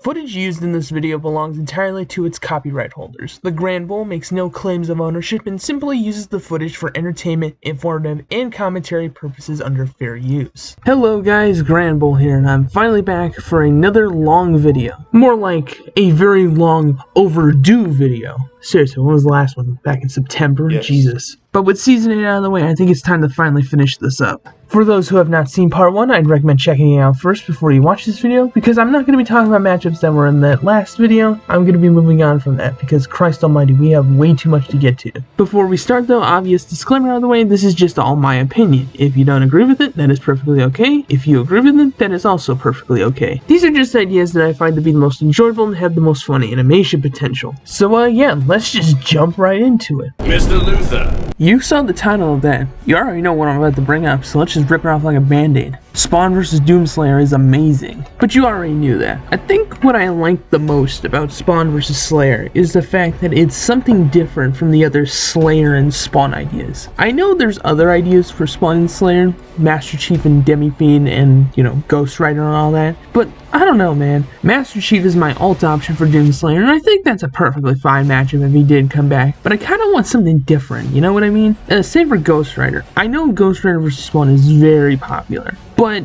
Footage used in this video belongs entirely to its copyright holders. The Grand Bull makes no claims of ownership and simply uses the footage for entertainment, informative, and commentary purposes under fair use. Hello guys, Grand Bull here, and I'm finally back for another long video. More like a very long overdue video. Seriously, when was the last one? Back in September? Yes. Jesus. But with Season 8 out of the way, I think it's time to finally finish this up. For those who have not seen Part 1, I'd recommend checking it out first before you watch this video, because I'm not going to be talking about matchups that were in that last video. I'm going to be moving on from that, because Christ almighty, we have way too much to get to. Before we start though, obvious disclaimer out of the way, this is just all my opinion. If you don't agree with it, that is perfectly okay. If you agree with it, that is also perfectly okay. These are just ideas that I find to be the most enjoyable and have the most fun animation potential. So yeah, let's just jump right into it. Mr. Luther. You saw the title of that. You already know what I'm about to bring up, so let's just rip it off like a band-aid. Spawn vs. Doomslayer is amazing, but you already knew that. I think what I like the most about Spawn vs. Slayer is the fact that it's something different from the other Slayer and Spawn ideas. I know there's other ideas for Spawn and Slayer, Master Chief and Demi-Fiend and, Ghost Rider and all that, but I don't know, man. Master Chief is my ult option for Doomslayer, and I think that's a perfectly fine matchup if he did come back, but I kind of want something different, you know what I mean? Same for Ghost Rider. I know Ghost Rider vs. Spawn is very popular, but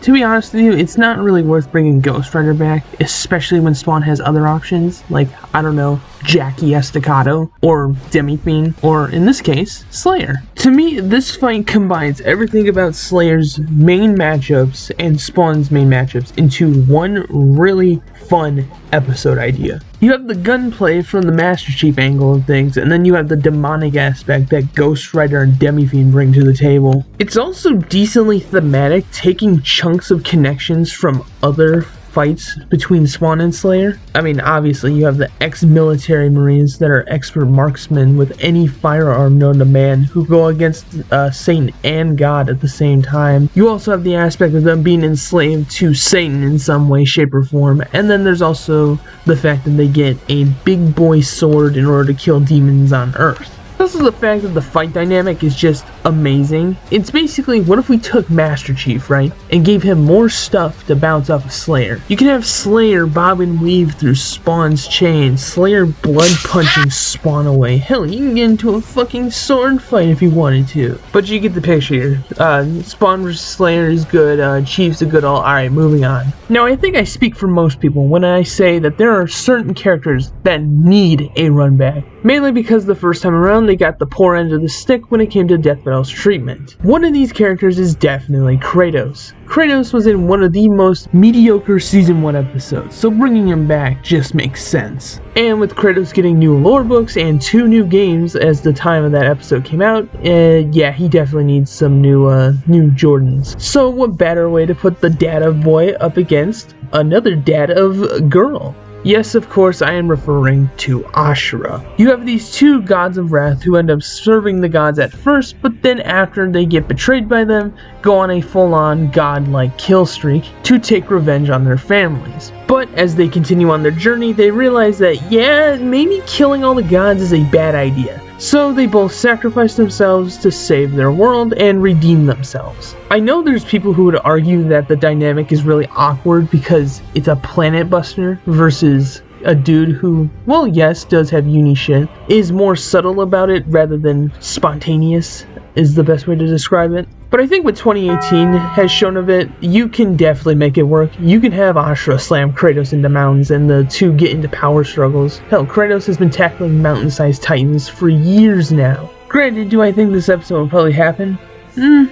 to be honest with you, it's not really worth bringing Ghost Rider back, especially when Spawn has other options, like, I don't know, Jackie Estacado, or Demi-Fiend, or in this case, Slayer. To me, this fight combines everything about Slayer's main matchups and Spawn's main matchups into one really fun episode idea. You have the gunplay from the Master Chief angle of things, and then you have the demonic aspect that Ghost Rider and Demi-Fiend bring to the table. It's also decently thematic, taking chunks of connections from other fights between Spawn and Slayer. I mean, obviously you have the ex-military Marines that are expert marksmen with any firearm known to man who go against Satan and God at the same time. You also have the aspect of them being enslaved to Satan in some way, shape, or form, and then there's also the fact that they get a big boy sword in order to kill demons on Earth. Also the fact that the fight dynamic is just amazing. It's basically, what if we took Master Chief, right, and gave him more stuff to bounce off of Slayer? You can have Slayer bob and weave through Spawn's chain, Slayer blood punching Spawn away. Hell, he can get into a fucking sword fight if he wanted to. But you get the picture here. Spawn vs. Slayer is good, Chief's a good ult. Alright, moving on. Now, I think I speak for most people when I say that there are certain characters that need a run back. Mainly because the first time around they got the poor end of the stick when it came to Death Battle's treatment. One of these characters is definitely Kratos. Kratos was in one of the most mediocre Season 1 episodes, so bringing him back just makes sense. And with Kratos getting new lore books and 2 new games as the time of that episode came out, yeah, he definitely needs some new Jordans. So what better way to put the dad of boy up against another dad of girl? Yes, of course, I am referring to Asura. You have these 2 gods of wrath who end up serving the gods at first, but then after they get betrayed by them, go on a full-on god-like kill streak to take revenge on their families. But as they continue on their journey, they realize that, yeah, maybe killing all the gods is a bad idea. So they both sacrifice themselves to save their world and redeem themselves. I know there's people who would argue that the dynamic is really awkward because it's a planet buster versus a dude who, well, yes, does have uni shit, is more subtle about it rather than spontaneous is the best way to describe it. But I think what 2018 has shown of it, you can definitely make it work. You can have Asura slam Kratos into mountains and the 2 get into power struggles. Hell, Kratos has been tackling mountain-sized titans for years now. Granted, do I think this episode will probably happen?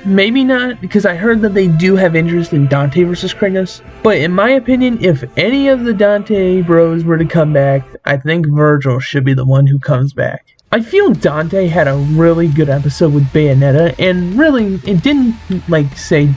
Maybe not, because I heard that they do have interest in Dante versus Kratos. But in my opinion, if any of the Dante bros were to come back, I think Vergil should be the one who comes back. I feel Dante had a really good episode with Bayonetta, and really, it didn't,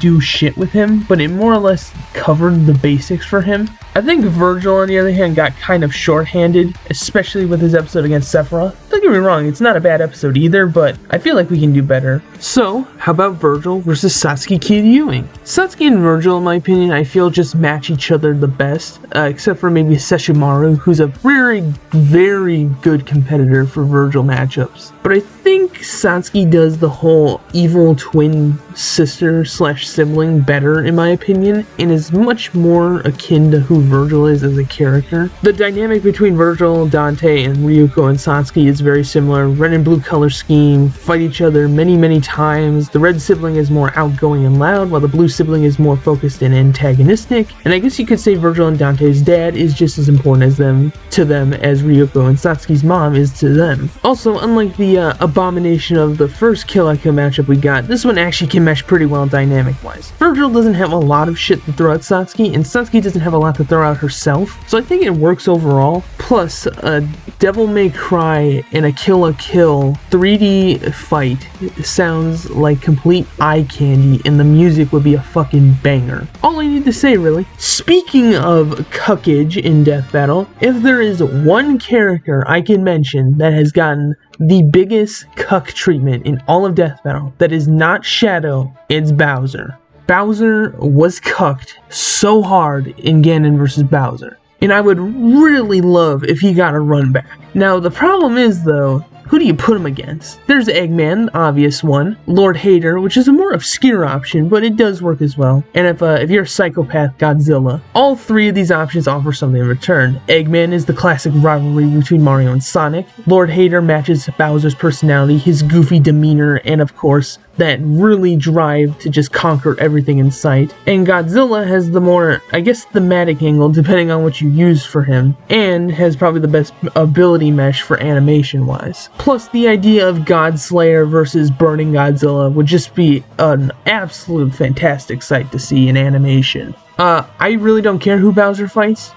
do shit with him, but it more or less covered the basics for him. I think Vergil, on the other hand, got kind of short-handed, especially with his episode against Sephiroth. don't get me wrong, it's not a bad episode either, but I feel like we can do better. So, how about Vergil versus Satsuki Kiryuin? Satsuki and Vergil, in my opinion, I feel just match each other the best, except for maybe Sesshomaru, who's a very, very good competitor for Vergil matchups. But I think Satsuki does the whole evil twin sister slash sibling better, in my opinion, and is much more akin to who Vergil is as a character. The dynamic between Vergil, Dante, and Ryuko and Satsuki is very similar. Red and blue color scheme, fight each other many times. The red sibling is more outgoing and loud, while the blue sibling is more focused and antagonistic. And I guess you could say Vergil and Dante's dad is just as important to them as Ryuko and Satsuki's mom is to them. Also, unlike the abomination of the first Kill la Kill matchup we got, this one actually can mesh pretty well dynamic-wise. Vergil doesn't have a lot of shit to throw at Satsuki, and Satsuki doesn't have a lot to throw out herself, so I think it works overall. Plus, a Devil May Cry and a Kill la Kill 3D fight sounds like complete eye candy, and the music would be a fucking banger. All I need to say, really. Speaking of cuckage in Death Battle, if there is one character I can mention that has gotten the biggest cuck treatment in all of Death Battle that is not Shadow, it's Bowser. Bowser was cucked so hard in Ganon vs. Bowser, and I would really love if he got a run back. Now the problem is though, who do you put him against? There's Eggman, the obvious one, Lord Hater, which is a more obscure option, but it does work as well, and if you're a psychopath, Godzilla. All three of these options offer something in return. Eggman is the classic rivalry between Mario and Sonic. Lord Hater matches Bowser's personality, his goofy demeanor, and of course, that really drive to just conquer everything in sight. And Godzilla has the more, I guess, thematic angle depending on what you use for him, and has probably the best ability mesh for animation wise. Plus the idea of Godslayer versus Burning Godzilla would just be an absolute fantastic sight to see in animation. I really don't care who Bowser fights.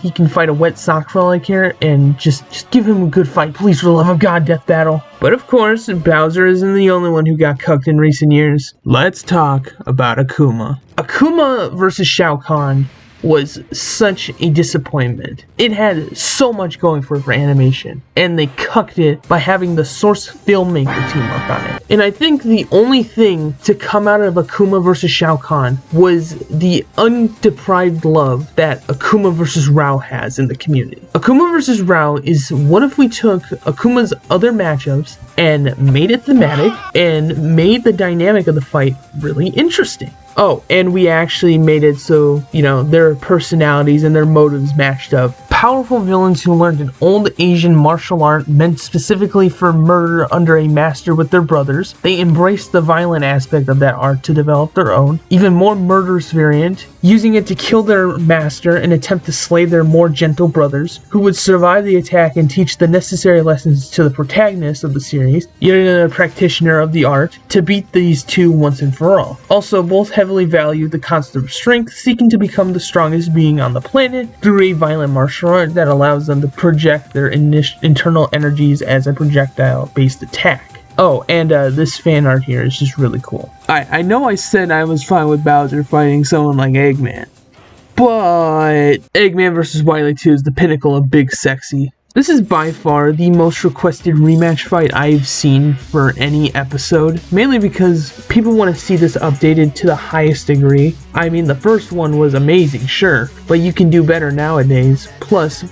He can fight a wet sock for all I care, and just give him a good fight, please, for the love of God, Death Battle. But of course, Bowser isn't the only one who got cucked in recent years. Let's talk about Akuma. Akuma versus Shao Kahn was such a disappointment. It had so much going for it for animation, and they cucked it by having the source filmmaker team work on it. And I think the only thing to come out of Akuma vs. Shao Kahn was the undeprived love that Akuma vs. Rao has in the community. Akuma vs. Rao is, what if we took Akuma's other matchups and made it thematic and made the dynamic of the fight really interesting? Oh, and we actually made it so, you know, their personalities and their motives matched up. Powerful villains who learned an old Asian martial art meant specifically for murder under a master with their brothers. They embraced the violent aspect of that art to develop their own, even more murderous variant, using it to kill their master and attempt to slay their more gentle brothers, who would survive the attack and teach the necessary lessons to the protagonist of the series, yet another practitioner of the art, to beat these two once and for all. Also, both heavily valued the concept of strength, seeking to become the strongest being on the planet through a violent martial art that allows them to project their internal energies as a projectile-based attack. Oh, and this fan art here is just really cool. I know I said I was fine with Bowser fighting someone like Eggman, but Eggman vs. Wily 2 is the pinnacle of big sexy. This is by far the most requested rematch fight I've seen for any episode, mainly because people want to see this updated to the highest degree. I mean, the first one was amazing, sure, but you can do better nowadays. Plus,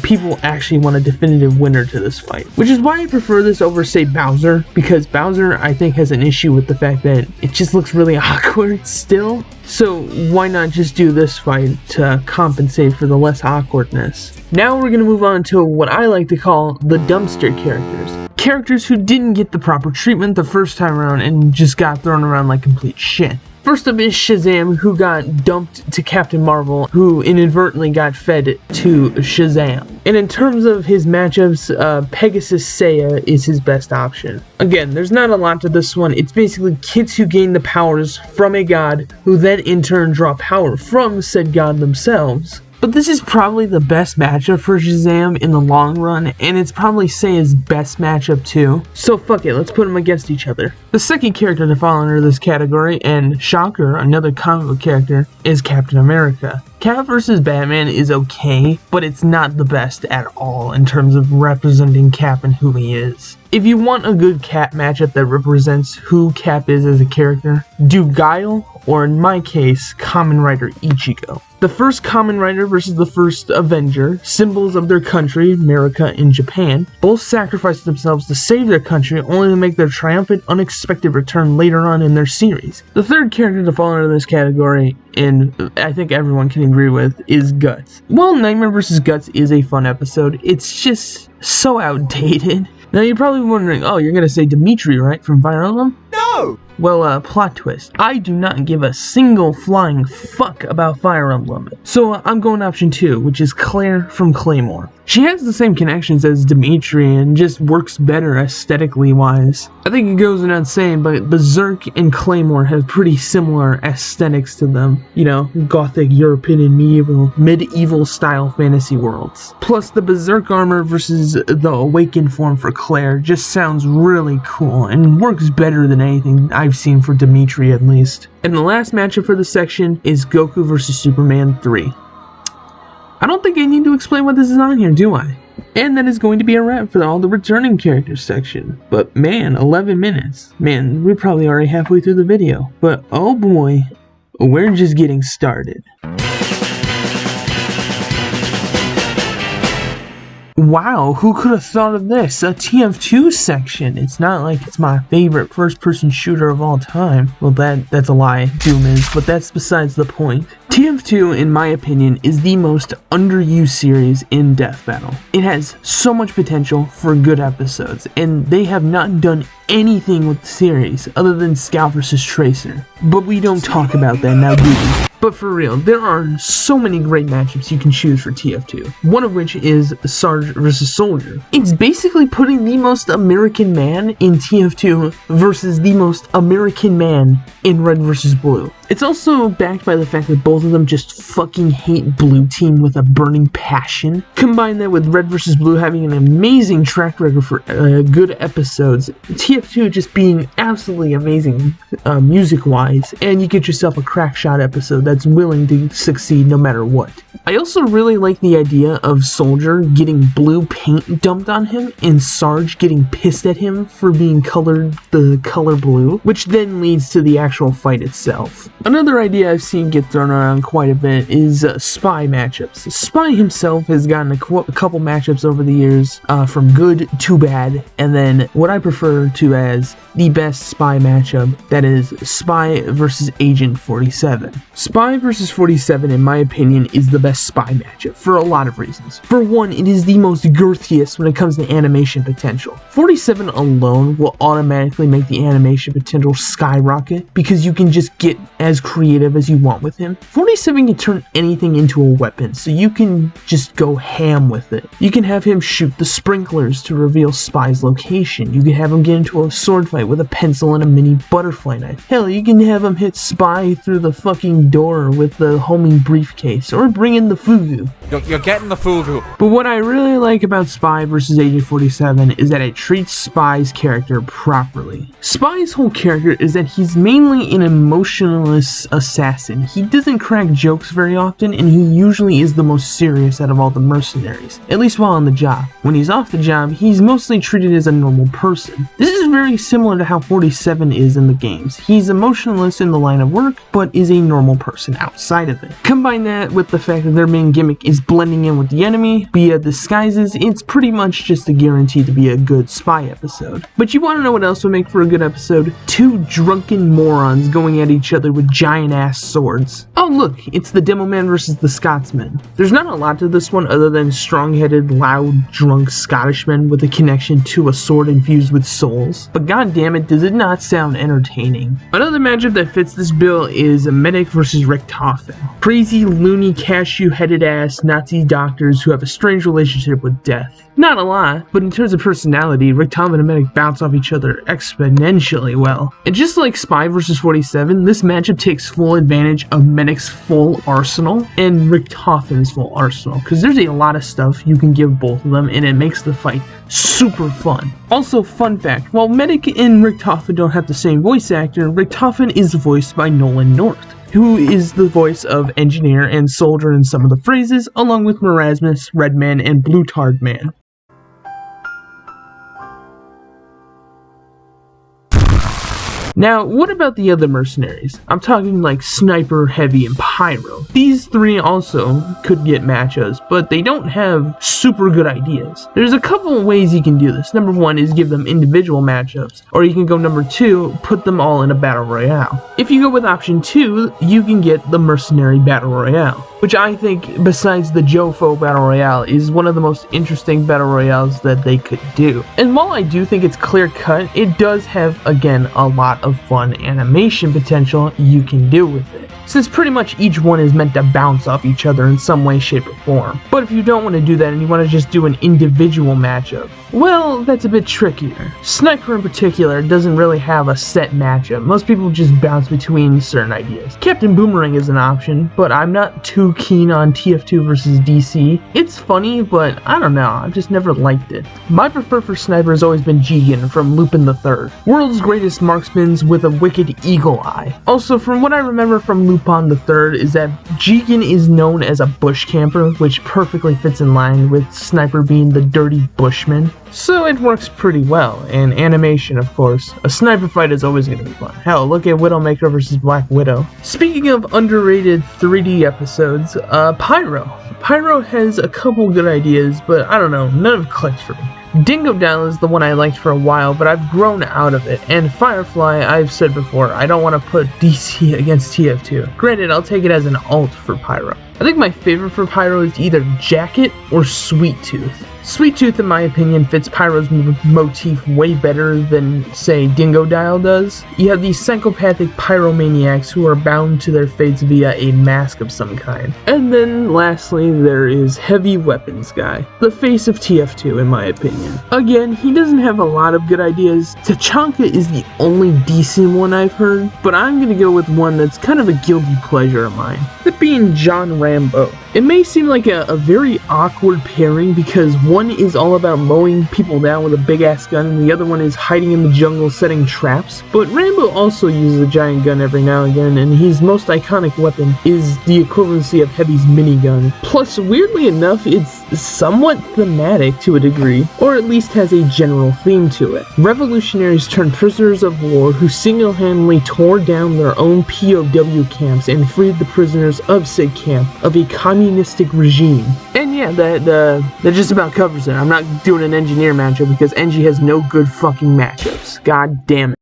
people actually want a definitive winner to this fight, which is why I prefer this over, say, Bowser, because Bowser, I think, has an issue with the fact that it just looks really awkward still. So why not just do this fight to compensate for the less awkwardness? Now we're going to move on to what I like to call the dumpster characters. Characters who didn't get the proper treatment the first time around and just got thrown around like complete shit. First up is Shazam, who got dumped to Captain Marvel, who inadvertently got fed to Shazam. And in terms of his matchups, Pegasus Seiya is his best option. Again, there's not a lot to this one. It's basically kids who gain the powers from a god, who then in turn draw power from said god themselves. but this is probably the best matchup for Shazam in the long run, and it's probably Seiya's best matchup too. So fuck it, let's put them against each other. The second character to fall under this category, and shocker, another comic book character, is Captain America. Cap vs. Batman is okay, but it's not the best at all in terms of representing Cap and who he is. If you want a good Cap matchup that represents who Cap is as a character, do Guile, or in my case, Kamen Rider Ichigo. The first Kamen Rider versus the first Avenger, symbols of their country, America and Japan, both sacrificed themselves to save their country only to make their triumphant, unexpected return later on in their series. The third character to fall into this category, and I think everyone can agree with, is Guts. While Nightmare vs. Guts is a fun episode, it's just so outdated. Now you're probably wondering, oh, you're gonna say Dimitri, right, from Fire Emblem? No! Well, plot twist. I do not give a single flying fuck about Fire Emblem. So I'm going option 2, which is Claire from Claymore. She has the same connections as Dimitri and just works better aesthetically wise. I think it goes without saying, but Berzerk and Claymore have pretty similar aesthetics to them. You know, gothic, European, and medieval style fantasy worlds. Plus the Berzerk armor versus the awakened form for Claire just sounds really cool and works better than anything I've seen for Dimitri at least. And the last matchup for this section is Goku vs. Superman 3. I don't think I need to explain what this is on here, do I? And that is going to be a wrap for all the returning characters section. But man, 11 minutes. Man, we're probably already halfway through the video. But oh boy, we're just getting started. Wow, who could have thought of this? A TF2 section. It's not like it's my favorite first-person shooter of all time. Well, that's a lie. Doom is, but that's besides the point. TF2, in my opinion, is the most underused series in Death Battle. It has so much potential for good episodes, and they have not done anything with the series other than Scout vs. Tracer. But we don't talk about that now, do we? But for real, there are so many great matchups you can choose for TF2, one of which is Sarge vs. Soldier. It's basically putting the most American man in TF2 versus the most American man in Red vs. Blue. It's also backed by the fact that both of them just fucking hate Blue Team with a burning passion. Combine that with Red vs. Blue having an amazing track record for good episodes, TF2 just being absolutely amazing music-wise, and you get yourself a crackshot episode that's willing to succeed no matter what. I also really like the idea of Soldier getting blue paint dumped on him and Sarge getting pissed at him for being colored the color blue, which then leads to the actual fight itself. Another idea I've seen get thrown around quite a bit is Spy matchups. Spy himself has gotten a couple matchups over the years, from good to bad, and then what I prefer to as the best Spy matchup, that is Spy versus Agent 47. Spy versus 47, in my opinion, is the best Spy matchup for a lot of reasons. For one, it is the most girthiest when it comes to animation potential. 47 alone will automatically make the animation potential skyrocket because you can just get as creative as you want with him. 47 can turn anything into a weapon, so you can just go ham with it. You can have him shoot the sprinklers to reveal Spy's location. You can have him get into a sword fight with a pencil and a mini butterfly knife. Hell, you can have him hit Spy through the fucking door with the homing briefcase, or bring in the fugu. You're getting the fugu. But what I really like about Spy vs. Agent 47 is that it treats Spy's character properly. Spy's whole character is that he's mainly an emotionless assassin. He doesn't crack jokes very often, and he usually is the most serious out of all the mercenaries, at least while on the job. When he's off the job, he's mostly treated as a normal person. This is very similar to how 47 is in the games. He's emotionless in the line of work, but is a normal person outside of it. Combine that with the fact that their main gimmick is blending in with the enemy via disguises, it's pretty much just a guarantee to be a good Spy episode. But you want to know what else would make for a good episode? Two drunken morons going at each other with giant ass swords. Oh look, it's the Demoman versus the Scotsman. There's not a lot to this one other than strong-headed, loud, drunk Scottishmen with a connection to a sword infused with souls. is, but god damn it, does it not sound entertaining. Another matchup that fits this bill is Medic versus Richtofen. Crazy, loony, cashew-headed ass Nazi doctors who have a strange relationship with death. Not a lot, but in terms of personality, Richtofen and Medic bounce off each other exponentially well. And just like Spy vs 47, this matchup takes full advantage of Medic's full arsenal and Richtofen's full arsenal, because there's a lot of stuff you can give both of them and it makes the fight super fun. Also, fun fact, while Medic and Richtofen don't have the same voice actor, Richtofen is voiced by Nolan North, who is the voice of Engineer and Soldier in some of the phrases, along with Marasmus, Redman, and Blutard Man. Now, what about the other mercenaries? I'm talking like Sniper, Heavy, and Pyro. These three also could get matchups, but they don't have super good ideas. There's a couple of ways you can do this. Number one is give them individual matchups, or you can go number two, put them all in a battle royale. If you go with option two, you can get the mercenary battle royale, which I think, besides the Jofo battle royale, is one of the most interesting battle royales that they could do. And while I do think it's clear cut, it does have, again, a lot of fun animation potential you can do with it, since pretty much each one is meant to bounce off each other in some way, shape, or form. But if you don't want to do that and you want to just do an individual matchup, well, that's a bit trickier. Sniper in particular doesn't really have a set matchup. Most people just bounce between certain ideas. Captain Boomerang is an option, but I'm not too keen on TF2 versus DC. It's funny, but I don't know, I've just never liked it. My preferred for Sniper has always been G.G.M.A.N from Lupin III, world's greatest marksman with a wicked eagle eye. Also, from what I remember from Lupin III is that G.G.M.A.N is known as a bush camper, which perfectly fits in line with Sniper being the dirty bushman. So it works pretty well, and animation, of course. A sniper fight is always going to be fun. Hell, look at Widowmaker vs Black Widow. Speaking of underrated 3D episodes, Pyro. Pyro has a couple good ideas, but I don't know, none of it clicks for me. Dingodile is the one I liked for a while, but I've grown out of it, and Firefly, I've said before, I don't want to put DC against TF2. Granted, I'll take it as an alt for Pyro. I think my favorite for Pyro is either Jacket or Sweet Tooth. Sweet Tooth, in my opinion, fits Pyro's motif way better than, say, Dingodile does. You have these psychopathic pyromaniacs who are bound to their fates via a mask of some kind. And then, lastly, there is Heavy Weapons Guy, the face of TF2, in my opinion. Again, he doesn't have a lot of good ideas. Tachanka is the only decent one I've heard, but I'm gonna go with one that's kind of a guilty pleasure of mine, that being John Rambo. It may seem like a very awkward pairing because one is all about mowing people down with a big ass gun and the other one is hiding in the jungle setting traps, but Rambo also uses a giant gun every now and again, and his most iconic weapon is the equivalency of Heavy's minigun. Plus, weirdly enough, it's somewhat thematic to a degree, or at least has a general theme to it. Revolutionaries turned prisoners of war who single-handedly tore down their own POW camps and freed the prisoners of said camp of a communistic regime. And yeah, that just about covers it. I'm not doing an engineer matchup because NG has no good fucking matchups. God damn it.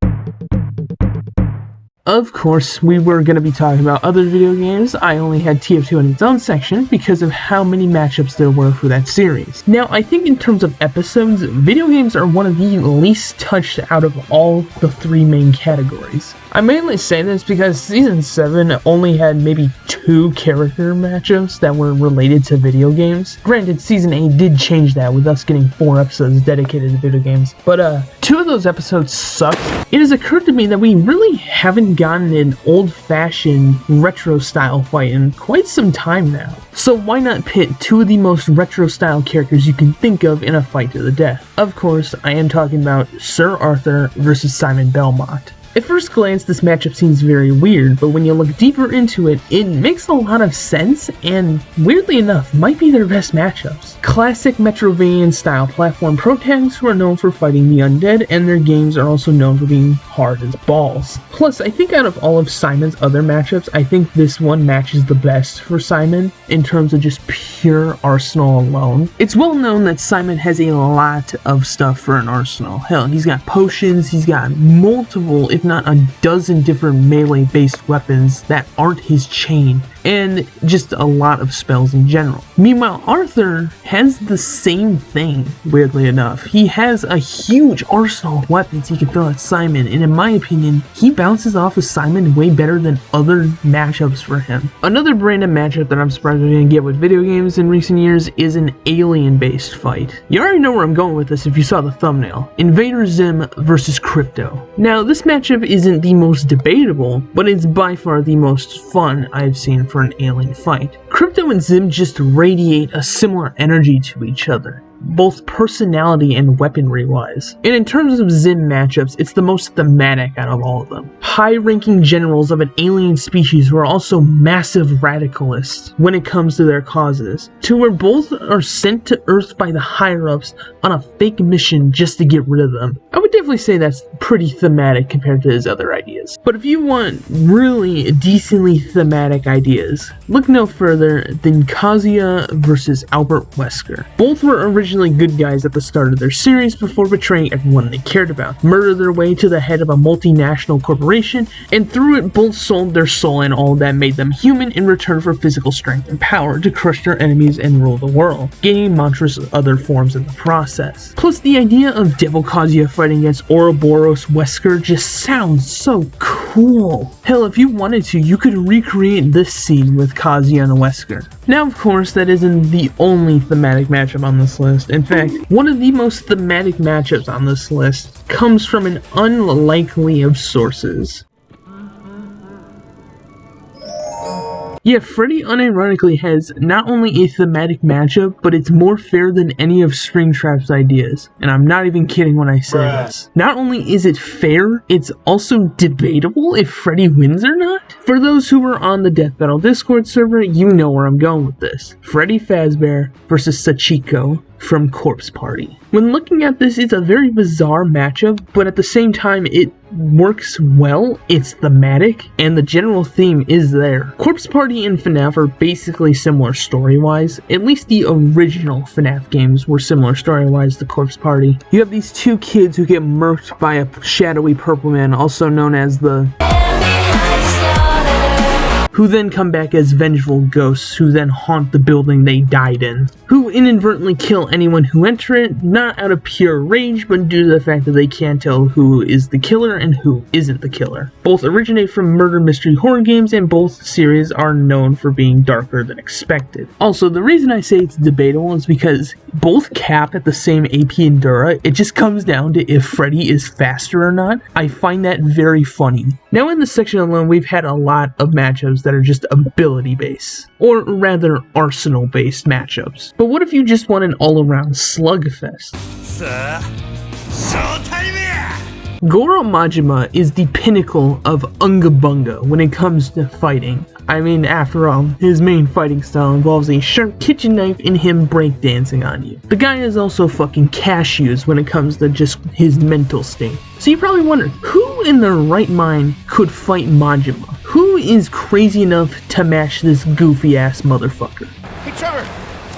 Of course, we were going to be talking about other video games. I only had TF2 in its own section because of how many matchups there were for that series. Now, I think in terms of episodes, video games are one of the least touched out of all the three main categories. I mainly say this because Season 7 only had maybe 2 character matchups that were related to video games. Granted, Season 8 did change that with us getting 4 episodes dedicated to video games, but 2 of those episodes sucked. It has occurred to me that we really haven't gotten an old-fashioned retro-style fight in quite some time now. So why not pit 2 of the most retro-style characters you can think of in a fight to the death? Of course, I am talking about Sir Arthur versus Simon Belmont. At first glance, this matchup seems very weird, but when you look deeper into it, it makes a lot of sense, and weirdly enough, might be their best matchups. Classic Metroidvania-style platform protagonists who are known for fighting the undead, and their games are also known for being hard as balls. Plus, I think out of all of Simon's other matchups, I think this one matches the best for Simon in terms of just pure arsenal alone. It's well known that Simon has a lot of stuff for an arsenal. Hell, he's got potions, he's got multiple, if not a dozen different melee-based weapons that aren't his chain. and just a lot of spells in general. Meanwhile, Arthur has the same thing, weirdly enough. He has a huge arsenal of weapons he can throw at Simon, and in my opinion, he bounces off of Simon way better than other matchups for him. Another random matchup that I'm surprised we didn't get with video games in recent years is an alien-based fight. You already know where I'm going with this if you saw the thumbnail. Invader Zim versus Crypto. Now, this matchup isn't the most debatable, but it's by far the most fun I've seen for an alien fight. Crypto and Zim just radiate a similar energy to each other, both personality and weaponry wise. And in terms of Zim matchups, it's the most thematic out of all of them. High-ranking generals of an alien species who are also massive radicalists when it comes to their causes, to where both are sent to Earth by the higher-ups on a fake mission just to get rid of them. I would definitely say that's pretty thematic compared to his other ideas. But if you want really decently thematic ideas, look no further than Kazuya versus Albert Wesker. Both were originally good guys at the start of their series before betraying everyone they cared about, murdered their way to the head of a multinational corporation, and through it both sold their soul and all that made them human in return for physical strength and power to crush their enemies and rule the world, gaining monstrous other forms in the process. Plus, the idea of Devil Kazuya fighting against Ouroboros Wesker just sounds so cool. Hell, if you wanted to, you could recreate this scene with Kazuya and Wesker. Now, of course, that isn't the only thematic matchup on this list. In fact, one of the most thematic matchups on this list comes from an unlikely of sources. Yeah, Freddy unironically has not only a thematic matchup, but it's more fair than any of Springtrap's ideas. And I'm not even kidding when I say this. Not only is it fair, it's also debatable if Freddy wins or not. For those who were on the Death Battle Discord server, you know where I'm going with this. Freddy Fazbear versus Sachiko from Corpse Party. When looking at this, it's a very bizarre matchup, but at the same time, it works well, it's thematic, and the general theme is there. Corpse Party and FNAF are basically similar story-wise. At least the original FNAF games were similar story-wise to Corpse Party. You have these two kids who get murked by a shadowy purple man, also known as the... who then come back as vengeful ghosts who then haunt the building they died in, who inadvertently kill anyone who enter it, not out of pure rage, but due to the fact that they can't tell who is the killer and who isn't the killer. Both originate from murder mystery horror games, and both series are known for being darker than expected. Also, the reason I say it's debatable is because both cap at the same AP Endura. It just comes down to if Freddy is faster or not. I find that very funny. Now in this section alone, we've had a lot of matchups that are just ability based, or rather arsenal based matchups. But what if you just want an all-around slugfest? Goro Majima is the pinnacle of Unga Bunga when it comes to fighting. I mean, after all, his main fighting style involves a sharp kitchen knife and him breakdancing on you. The guy is also fucking cashews when it comes to just his mental state. So you probably wonder, who in their right mind could fight Majima? Who is crazy enough to match this goofy ass motherfucker? Hey Trevor,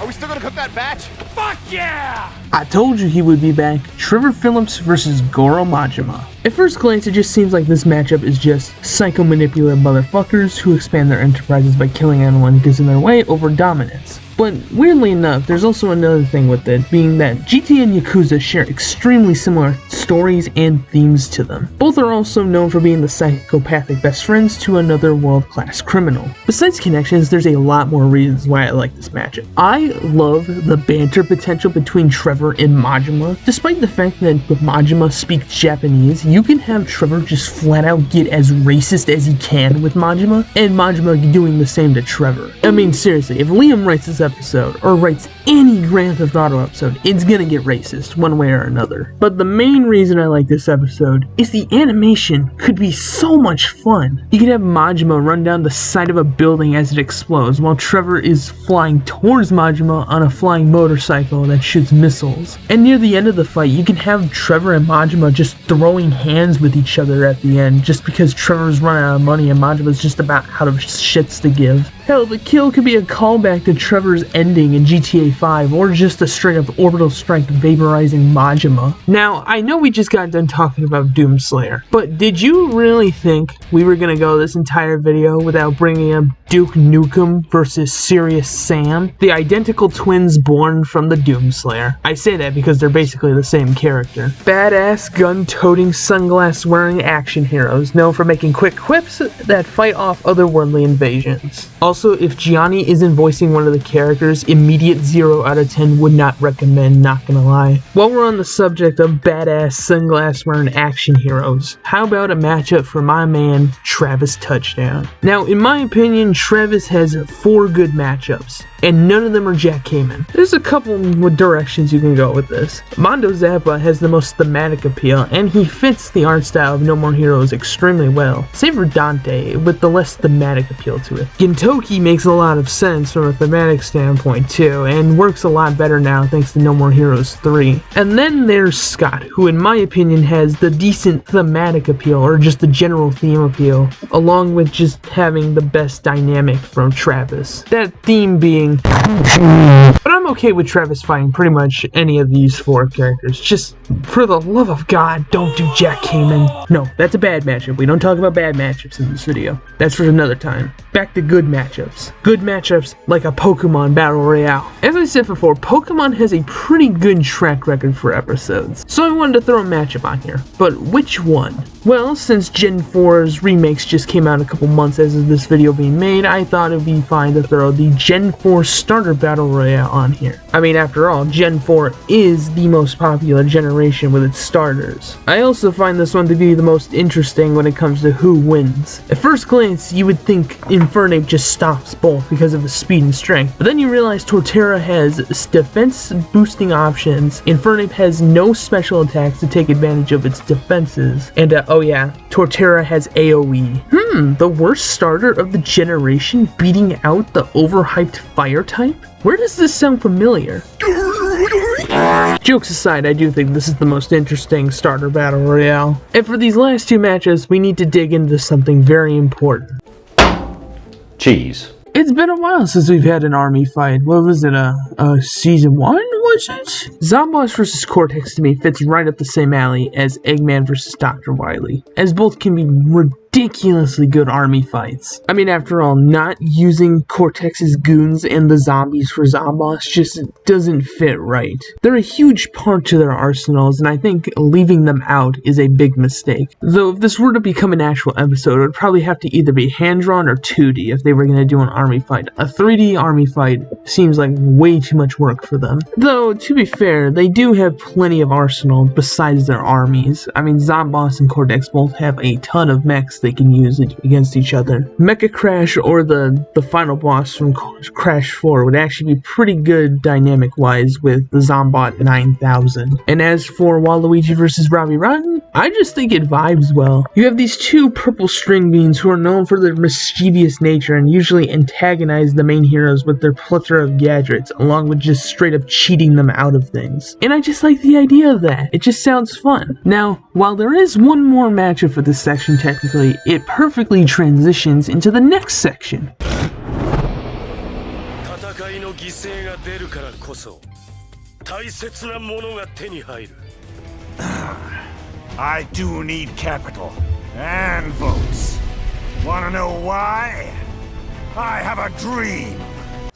are we still gonna cook that batch? Fuck yeah! I told you he would be back. Trevor Philips versus Goro Majima. At first glance, it just seems like this matchup is just psycho-manipulative motherfuckers who expand their enterprises by killing anyone who gets in their way over dominance. But weirdly enough, there's also another thing with it, being that GTA and Yakuza share extremely similar stories and themes to them. Both are also known for being the psychopathic best friends to another world-class criminal. Besides connections, there's a lot more reasons why I like this matchup. I love the banter potential between Trevor and Majima. Despite the fact that Majima speaks Japanese, you can have Trevor just flat out get as racist as he can with Majima, and Majima doing the same to Trevor. I mean, seriously, if Liam writes this episode, or writes any Grand Theft Auto episode, it's gonna get racist, one way or another. But the main reason I like this episode is the animation could be so much fun. You could have Majima run down the side of a building as it explodes, while Trevor is flying towards Majima on a flying motorcycle that shoots missiles. And near the end of the fight, you can have Trevor and Majima just throwing hands with each other at the end, just because Trevor's running out of money and Majima's just about out of shits to give. Hell, the kill could be a callback to Trevor's ending in GTA 5, or just a straight up orbital strike vaporizing Majima. Now, I know we just got done talking about Doomslayer, but did you really think we were gonna go this entire video without bringing up Duke Nukem versus Serious Sam, the identical twins born from the Doomslayer? I say that because they're basically the same character. Badass, gun-toting, sunglass-wearing action heroes known for making quick quips that fight off otherworldly invasions. Also, if Gianni isn't voicing one of the characters, immediate 0 out of 10 would not recommend, not gonna lie. While we're on the subject of badass, sunglass-wearing action heroes, how about a matchup for my man, Travis Touchdown? Now, in my opinion, Travis has 4 good matchups, and none of them are J.K.M.A.N. There's a couple directions you can go with this. Mondo Zappa has the most thematic appeal, and he fits the art style of No More Heroes extremely well. Same for Dante, with the less thematic appeal to it. Gintoki makes a lot of sense from a thematic standpoint too, and works a lot better now thanks to No More Heroes 3. And then there's Scott, who in my opinion has the decent thematic appeal, or just the general theme appeal, along with just having the best dynamic from Travis. That theme being... But I'm okay with Travis fighting pretty much any of these 4 characters. Just, for the love of God, don't do J.K.M.A.N. No, that's a bad matchup. We don't talk about bad matchups in this video. That's for another time. Back to good matchups. Good matchups like a Pokemon Battle Royale. As I said before, Pokemon has a pretty good track record for episodes, so I wanted to throw a matchup on here. But which one? Well, since Gen 4's remakes just came out a couple months as of this video being made, I thought it would be fine to throw the Gen 4 Starter Battle Royale on here. I mean, after all, Gen 4 is the most popular generation with its starters. I also find this one to be the most interesting when it comes to who wins. At first glance, you would think Infernape just stops both because of his speed and strength, but then you realize Torterra has defense boosting options, Infernape has no special attacks to take advantage of its defenses, and oh yeah, Torterra has AoE. The worst starter of the generation beating out the overhyped fire type? Where does this sound familiar? Jokes aside, I do think this is the most interesting starter battle royale. And for these last 2 matches, we need to dig into something very important. Cheese. It's been a while since we've had an army fight. What was it, season 1, was it? Zomboss vs. Cortex to me fits right up the same alley as Eggman vs. Dr. Wily, as both can be ridiculously good army fights. I mean, after all, not using Cortex's goons and the zombies for Zomboss just doesn't fit right. They're a huge part to their arsenals, and I think leaving them out is a big mistake. Though if this were to become an actual episode, it would probably have to either be hand-drawn or 2D if they were going to do an army fight. A 3D army fight seems like way too much work for them. Though, to be fair, they do have plenty of arsenal besides their armies. I mean, Zomboss and Cortex both have a ton of mechs they can use against each other. Mecha Crash or the final boss from Crash 4 would actually be pretty good dynamic-wise with the Zombot 9000. And as for Waluigi vs. Robbie Rotten, I just think it vibes well. You have these 2 purple string beans who are known for their mischievous nature and usually antagonize the main heroes with their plethora of gadgets, along with just straight up cheating them out of things. And I just like the idea of that. It just sounds fun. Now, while there is one more matchup for this section technically, it perfectly transitions into the next section. I do need capital and votes. Wanna know why? I have a dream.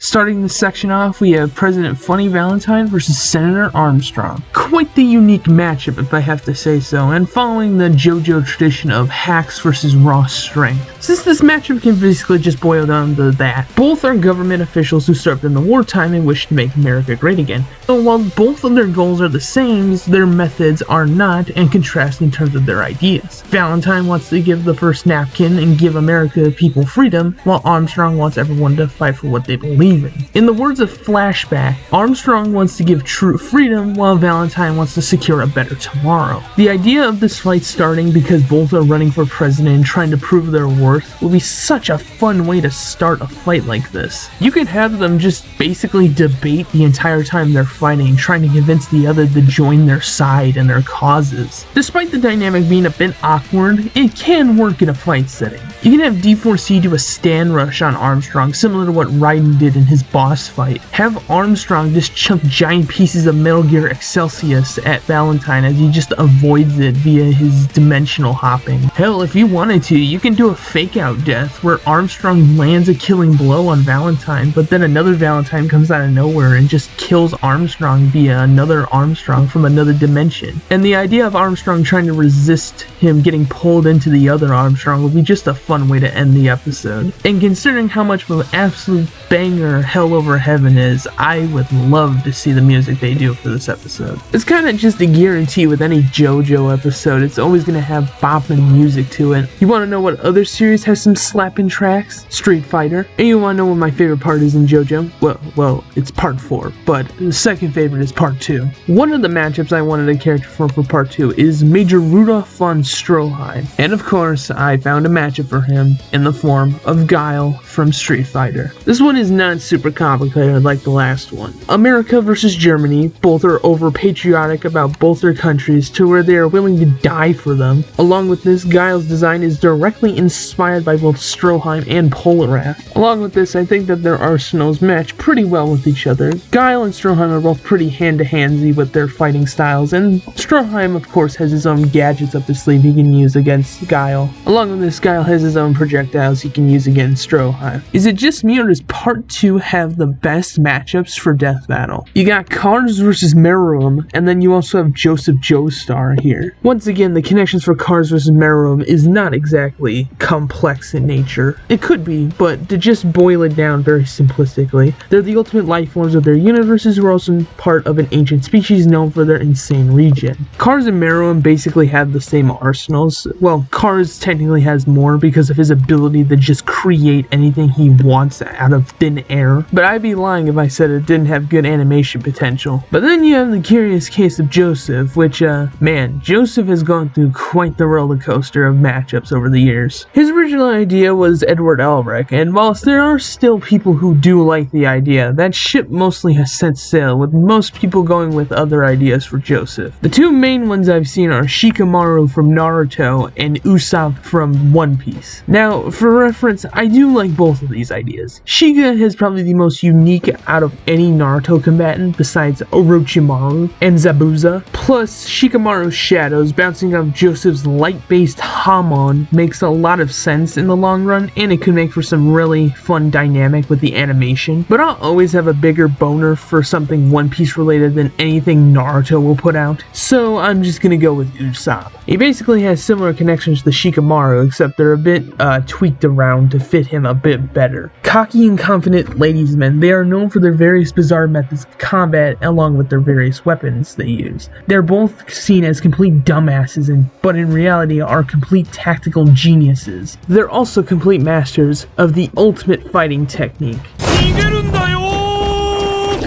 Starting this section off, we have President Funny Valentine versus Senator Armstrong. Quite the unique matchup, if I have to say so, and following the JoJo tradition of hacks versus raw strength. Since this matchup can basically just boil down to that, both are government officials who served in the wartime and wish to make America great again. So while both of their goals are the same, their methods are not, and contrast in terms of their ideas. Valentine wants to give the first napkin and give America people freedom, while Armstrong wants everyone to fight for what they believe believing. In the words of Flashback, Armstrong wants to give true freedom while Valentine wants to secure a better tomorrow. The idea of this fight starting because both are running for president and trying to prove their worth will be such a fun way to start a fight like this. You could have them just basically debate the entire time they're fighting, trying to convince the other to join their side and their causes. Despite the dynamic being a bit awkward, it can work in a fight setting. You can have D4C do a stand rush on Armstrong, similar to what Raiden did in his boss fight. Have Armstrong just chunk giant pieces of Metal Gear Excelsius at Valentine as he just avoids it via his dimensional hopping. Hell, if you wanted to, you can do a fake out death where Armstrong lands a killing blow on Valentine, but then another Valentine comes out of nowhere and just kills Armstrong via another Armstrong from another dimension. And the idea of Armstrong trying to resist him getting pulled into the other Armstrong would be just a fun way to end the episode. And considering how much of an absolute banger Hell Over Heaven is, I would love to see the music they do for this episode. It's kind of just a guarantee with any JoJo episode, it's always going to have bopping music to it. You want to know what other series has some slapping tracks? Street Fighter. And you want to know what my favorite part is in JoJo? Well, it's part 4, but the second favorite is part 2. One of the matchups I wanted a character for part 2 is Major Rudolph von Stroheim. And of course, I found a matchup for him in the form of Guile from Street Fighter. This one is not super complicated like the last one. America versus Germany, both are over patriotic about both their countries to where they are willing to die for them. Along with this, Guile's design is directly inspired by both Stroheim and Polarath. Along with this, I think that their arsenals match pretty well with each other. Guile and Stroheim are both pretty hand-to-handsy with their fighting styles, and Stroheim of course has his own gadgets up his sleeve he can use against Guile. Along with this, Guile has his own projectiles he can use against Stroheim. Is it just me, or does part 2 have the best matchups for Death Battle? You got Cars versus Mannrobic, and then you also have Joseph Joestar here. Once again, the connections for Cars versus Mannrobic is not exactly complex in nature. It could be, but to just boil it down very simplistically, they're the ultimate life forms of their universes who are also part of an ancient species known for their insane regen. Cars and Mannrobic basically have the same arsenals. Well, Cars technically has more because of his ability to just create anything he wants out of thin air, but I'd be lying if I said it didn't have good animation potential. But then you have the curious case of Joseph, which, man, Joseph has gone through quite the roller coaster of matchups over the years. His original idea was Edward Elric, and whilst there are still people who do like the idea, that ship mostly has set sail, with most people going with other ideas for Joseph. The two main ones I've seen are Shikamaru from Naruto and Usopp from One Piece. Now, for reference, I do like both of these ideas. Shika is probably the most unique out of any Naruto combatant besides Orochimaru and Zabuza. Plus, Shikamaru's shadows bouncing off Joseph's light-based Hamon makes a lot of sense in the long run, and it could make for some really fun dynamic with the animation. But I'll always have a bigger boner for something One Piece related than anything Naruto will put out, so I'm just gonna go with Usopp. He basically has similar connections to Shikamaru, except they're a bit tweaked around to fit him a bit better. Cocky and confident ladiesmen, they are known for their various bizarre methods of combat along with their various weapons they use. They're both seen as complete dumbasses, but in reality are complete tactical geniuses. They're also complete masters of the ultimate fighting technique.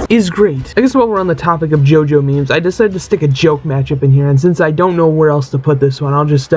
Is great. I guess while we're on the topic of JoJo memes, I decided to stick a joke matchup in here, and since I don't know where else to put this one, I'll just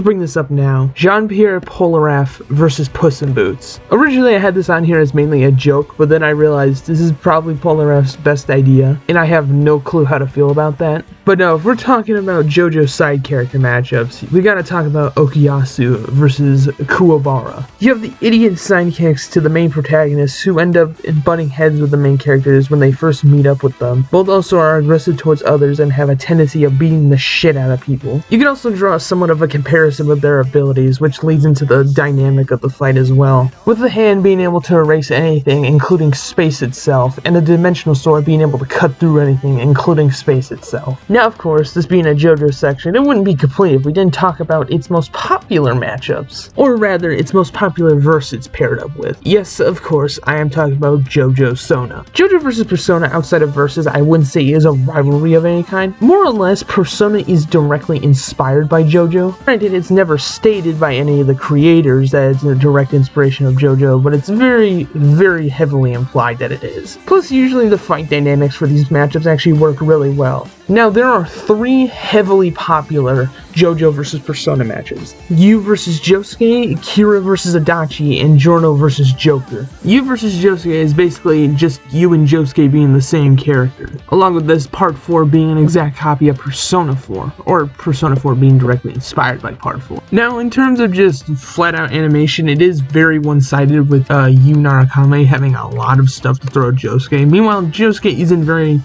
bring this up now. Jean-Pierre Polarath versus Puss in Boots. Originally I had this on here as mainly a joke, but then I realized this is probably Polarath's best idea, and I have no clue how to feel about that. But no, if we're talking about JoJo side character matchups, we gotta talk about Okuyasu versus Kuwabara. You have the idiot sidekicks to the main protagonists who end up butting heads with the main characters when they first meet up with them. Both also are aggressive towards others and have a tendency of beating the shit out of people. You can also draw somewhat of a comparison with their abilities, which leads into the dynamic of the fight as well. With the hand being able to erase anything, including space itself, and a dimensional sword being able to cut through anything, including space itself. Now, of course, this being a JoJo section, it wouldn't be complete if we didn't talk about its most popular matchups. Or rather, its most popular verse it's paired up with. Yes, of course, I am talking about JoJo Sona. JoJo vs. Persona outside of Versus, I wouldn't say is a rivalry of any kind. More or less, Persona is directly inspired by JoJo. Granted, it's never stated by any of the creators that it's a direct inspiration of JoJo, but it's very, very heavily implied that it is. Plus, usually the fight dynamics for these matchups actually work really well. Now, there are 3 heavily popular JoJo vs. Persona matches. Yu vs. Josuke, Kira vs. Adachi, and Giorno vs. Joker. Yu vs. Josuke is basically just Yu and Josuke being the same character, along with this Part 4 being an exact copy of Persona 4, or Persona 4 being directly inspired by Part 4. Now, in terms of just flat-out animation, it is very one-sided with Yu Narakame having a lot of stuff to throw at Josuke. Meanwhile, Josuke isn't very,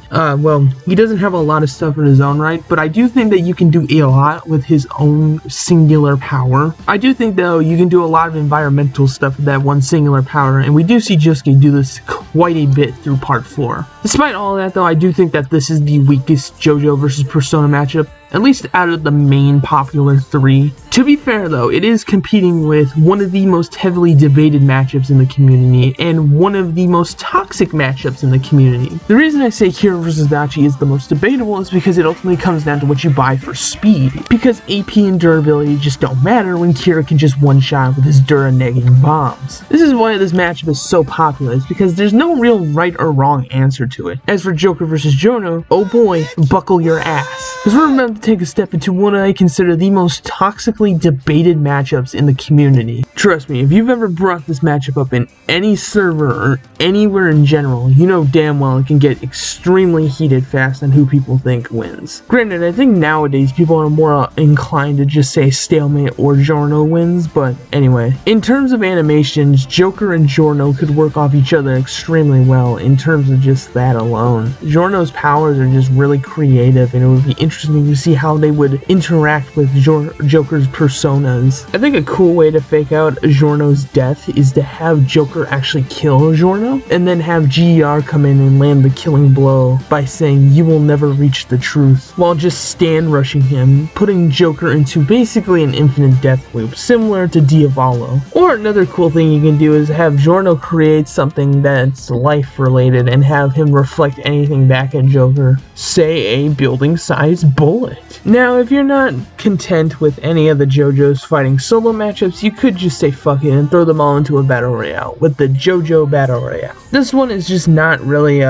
he doesn't have a lot of stuff in his own right, but I do think that you can do a lot with his own singular power. I do think, though, you can do a lot of environmental stuff with that one singular power, and we do see Josuke do this quite a bit through Part 4. Despite all that, though, I do think that this is the weakest JoJo vs. Persona matchup, at least out of the main popular 3. To be fair, though, it is competing with one of the most heavily debated matchups in the community, and one of the most toxic matchups in the community. The reason I say Kira vs. Adachi is the most debatable is because it ultimately comes down to what you buy for speed, because AP and durability just don't matter when Kira can just one-shot with his Dura-negating bombs. This is why this matchup is so popular, is because there's no real right or wrong answer to it. As for Joker vs. Giorno, oh boy, buckle your ass, because we're about to take a step into what I consider the most toxically debated matchups in the community. Trust me, if you've ever brought this matchup up in any server or anywhere in general, you know damn well it can get extremely heated fast on who people think wins. Granted, I think nowadays people are more inclined to just say stalemate or Giorno wins, but anyway. In terms of animations, Joker and Giorno could work off each other extremely well in terms of just that alone. Giorno's powers are just really creative, and it would be interesting to see how they would interact with Joker's personas. I think a cool way to fake out Giorno's death is to have Joker actually kill Giorno, and then have GER come in and land the killing blow by saying, "You will never reach the truth," while just stand rushing him, putting Joker into basically an infinite death loop, similar to Diavolo. Or another cool thing you can do is have Giorno create something that's life related and have him reflect anything back at Joker, say a building-sized bullet. Now, if you're not content with any of the JoJo's fighting solo matchups, you could just say fuck it and throw them all into a battle royale with the JoJo Battle Royale. This one is just not really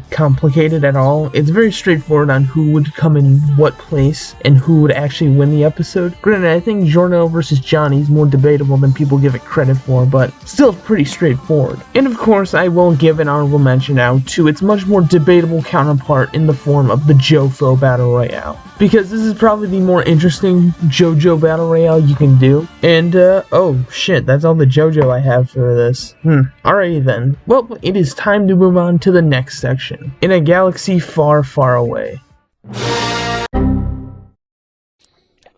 complicated at all. It's very straightforward on who would come in what place and who would actually win the episode. Granted, I think Giorno versus Johnny is more debatable than people give it credit for, but still pretty straightforward. And of course, I will give an honorable mention out to its much more debatable counterpart in the form of the JoFo Battle Royale, because this is probably the more interesting JoJo Battle Royale you can do. And, oh shit, that's all the JoJo I have for this. Alrighty then. Well, it is time to move on to the next section. In a galaxy far, far away.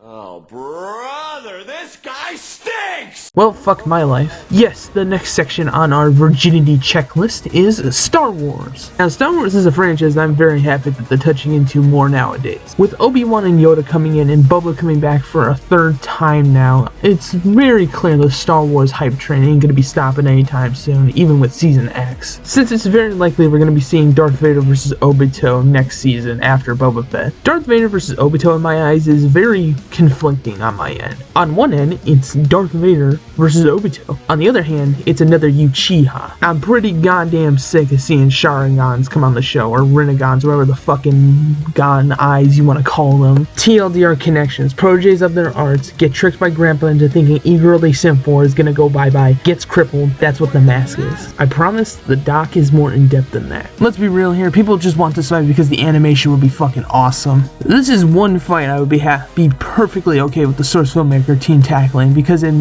Oh, brother, this guy stinks! Well, fuck my life. Yes, the next section on our virginity checklist is Star Wars. Now, Star Wars is a franchise I'm very happy that they're touching into more nowadays. With Obi-Wan and Yoda coming in and Boba coming back for a 3rd time now, it's very clear the Star Wars hype train ain't gonna be stopping anytime soon, even with Season X. Since it's very likely we're gonna be seeing Darth Vader vs. Obito next season after Boba Fett. Darth Vader vs. Obito in my eyes is very conflicting on my end. On one end, it's Darth Vader versus Obito. On the other hand, it's another Uchiha. I'm pretty goddamn sick of seeing Sharingans come on the show, or Renegons, whatever the fucking god eyes you want to call them. TLDR connections, proteges of their arts, get tricked by grandpa into thinking e-girl they simp for is gonna go bye-bye, gets crippled, that's what the mask is. I promise the doc is more in-depth than that. Let's be real here, people just want this fight because the animation would be fucking awesome. This is one fight I would be perfectly okay with the source filmmaker team tackling, because it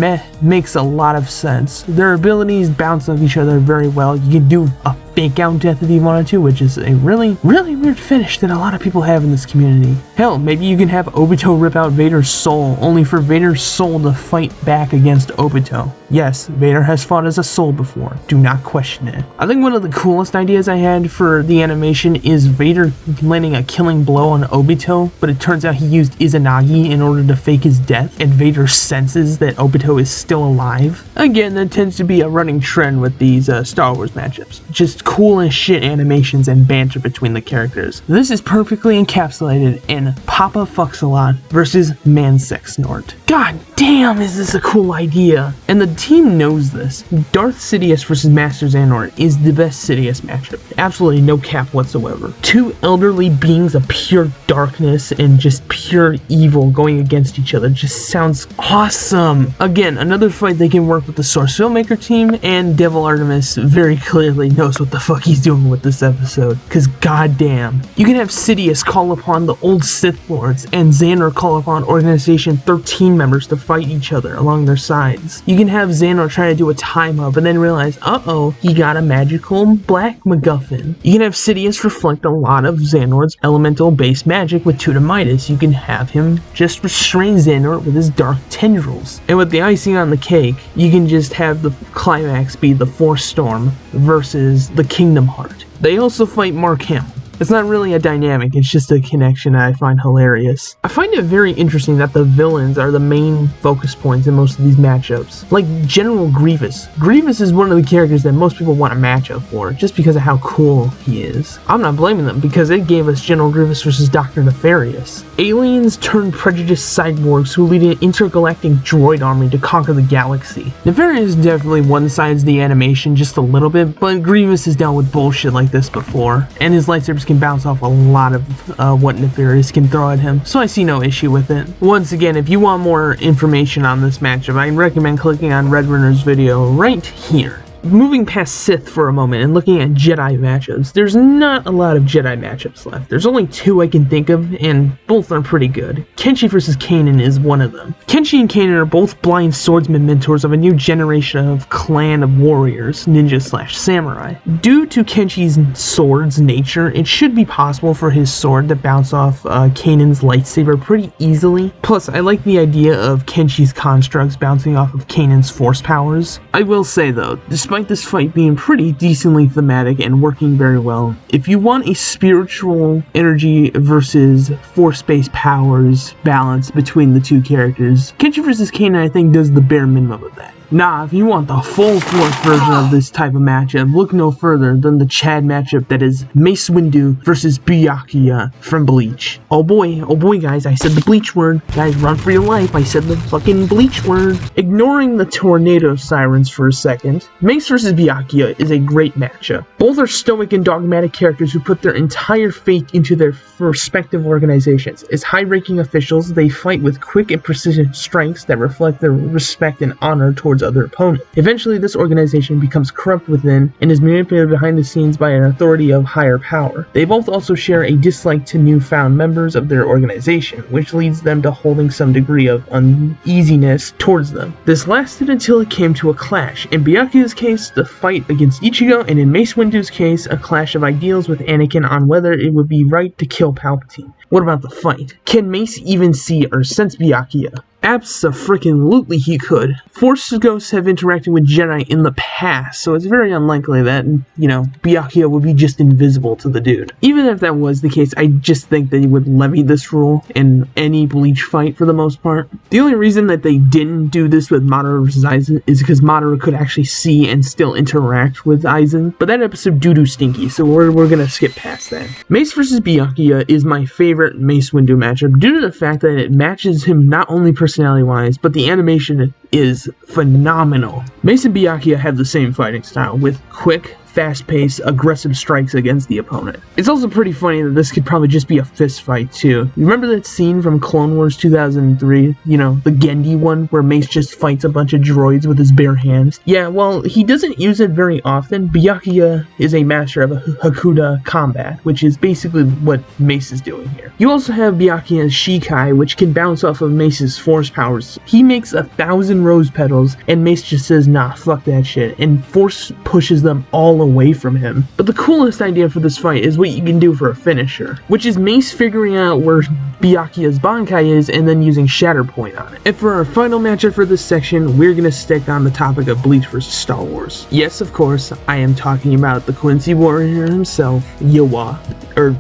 makes a lot of sense. Their abilities bounce off each other very well. You can do a fake out death if you wanted to, which is a really weird finish that a lot of people have in this community. Hell, maybe you can have Obito rip out Vader's soul, only for Vader's soul to fight back against Obito. Yes, Vader has fought as a soul before. Do not question it. I think one of the coolest ideas I had for the animation is Vader landing a killing blow on Obito, but it turns out he used Izanagi in order to fake his death, and Vader senses that Obito is still alive. Again, that tends to be a running trend with these Star Wars matchups. Just cool as shit animations and banter between the characters. This is perfectly encapsulated in Papa Fucks a Lot versus Man Sex Snort. God damn, is this a cool idea! And the team knows this. Darth Sidious versus Master Xehanort is the best Sidious matchup. Absolutely no cap whatsoever. Two elderly beings of pure darkness and just pure evil going against each other just sounds awesome. Again, another fight they can work with the Source Filmmaker team, and Devil Artemis very clearly knows what the fuck he's doing with this episode, cause goddamn. You can have Sidious call upon the old Sith Lords and Xehanort call upon Organization 13 members to fight each other along their sides. You can have Xehanort try to do a time up and then realize, uh-oh, he got a magical black MacGuffin. You can have Sidious reflect a lot of Xehanort's elemental based magic with Tutor Midas. You can have him just restrain Xehanort with his dark tendrils. And with the icing on the cake, you can just have the climax be the Force Storm versus the Kingdom Heart. They also fight Mark Hamill. It's not really a dynamic, it's just a connection that I find hilarious. I find it very interesting that the villains are the main focus points in most of these matchups. Like General Grievous. Grievous is one of the characters that most people want a matchup for, just because of how cool he is. I'm not blaming them, because it gave us General Grievous versus Dr. Nefarious. Aliens turned prejudiced cyborgs who lead an intergalactic droid army to conquer the galaxy. Nefarious definitely one-sides the animation just a little bit, but Grievous has dealt with bullshit like this before, and his lightsabers can bounce off a lot of what Nefarious can throw at him, so I see no issue with it. Once again, if you want more information on this matchup, I recommend clicking on Red Runner's video right here. Moving past Sith for a moment and looking at Jedi matchups, there's not a lot of Jedi matchups left. There's only two I can think of, and both are pretty good. Kenshi vs. Kanan is one of them. Kenshi and Kanan are both blind swordsman mentors of a new generation of clan of warriors, ninja/samurai. Due to Kenshi's sword's nature, it should be possible for his sword to bounce off Kanan's lightsaber pretty easily. Plus, I like the idea of Kenshi's constructs bouncing off of Kanan's force powers. I will say though, despite this fight being pretty decently thematic and working very well, if you want a spiritual energy versus force-based powers balance between the two characters, Kenshi vs. Kanan I think does the bare minimum of that. Nah, if you want the full force version of this type of matchup, look no further than the Chad matchup that is Mace Windu versus Byakuya from Bleach. Oh boy guys, I said the Bleach word. Guys, run for your life, I said the fucking Bleach word. Ignoring the tornado sirens for a second, Mace versus Byakuya is a great matchup. Both are stoic and dogmatic characters who put their entire faith into their respective organizations. As high-ranking officials, they fight with quick and precision strikes that reflect their respect and honor towards other opponents. Eventually, this organization becomes corrupt within and is manipulated behind the scenes by an authority of higher power. They both also share a dislike to newfound members of their organization, which leads them to holding some degree of uneasiness towards them. This lasted until it came to a clash. In Byakuya's case, the fight against Ichigo, and in Mace Windu's case, a clash of ideals with Anakin on whether it would be right to kill Palpatine. What about the fight? Can Mace even see or sense Byakuya? Abso-freaking-lutely he could. Force ghosts have interacted with Jedi in the past, so it's very unlikely that, Byakuya would be just invisible to the dude. Even if that was the case, I just think they would levy this rule in any Bleach fight for the most part. The only reason that they didn't do this with Madara vs. Aizen is because Madara could actually see and still interact with Aizen, but that episode doo-doo stinky, so we're gonna skip past that. Mace vs. Byakuya is my favorite Mace Windu matchup due to the fact that it matches him not only personality-wise, but the animation is phenomenal. Mace and Byakuya have the same fighting style, with quick, fast-paced, aggressive strikes against the opponent. It's also pretty funny that this could probably just be a fist fight, too. Remember that scene from Clone Wars 2003? The Gendy one, where Mace just fights a bunch of droids with his bare hands? Yeah, well, he doesn't use it very often. Byakuya is a master of Hakuda combat, which is basically what Mace is doing here. You also have Byakuya's Shikai, which can bounce off of Mace's force powers. He makes 1,000 rose petals, and Mace just says, nah, fuck that shit, and force pushes them all away from him. But the coolest idea for this fight is what you can do for a finisher, which is Mace figuring out where Byakuya's Bankai is and then using Shatterpoint on it. And for our final matchup for this section, we're gonna stick on the topic of Bleach vs. Star Wars. Yes, of course, I am talking about the Quincy Warrior himself, Yawak, or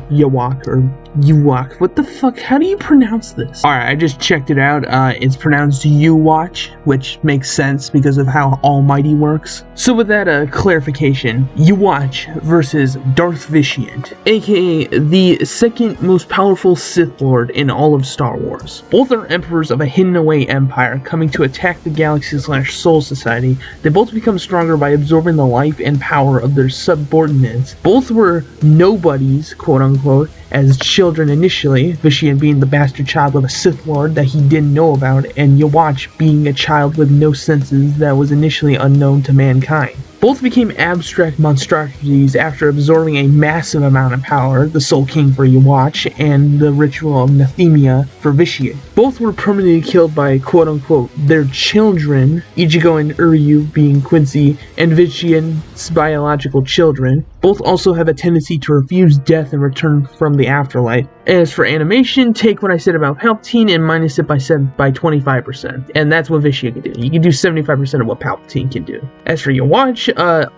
Uwatch. What the fuck? How do you pronounce this? Alright, I just checked it out. It's pronounced Uwatch, which makes sense because of how Almighty works. So with that clarification, Uwatch versus Darth Vitiant, aka the second most powerful Sith Lord in all of Star Wars. Both are emperors of a hidden away empire coming to attack the Galaxy/Soul Society. They both become stronger by absorbing the life and power of their subordinates. Both were nobodies, quote unquote, as children initially, Vitiant being the bastard child of a Sith Lord that he didn't know about, and Uwatch being a child with no senses that was initially unknown to mankind. Both became abstract monstrosities after absorbing a massive amount of power, the Soul King for Uwatch, and the Ritual of Nathemia for Vitiant. Both were permanently killed by quote-unquote their children, Ichigo and Uryu being Quincy, and Vitiant's biological children. Both also have a tendency to refuse death and return from the afterlife. As for animation, take what I said about Palpatine and minus it by 25%. And that's what Vitiant can do. You can do 75% of what Palpatine can do. As for Uwatch,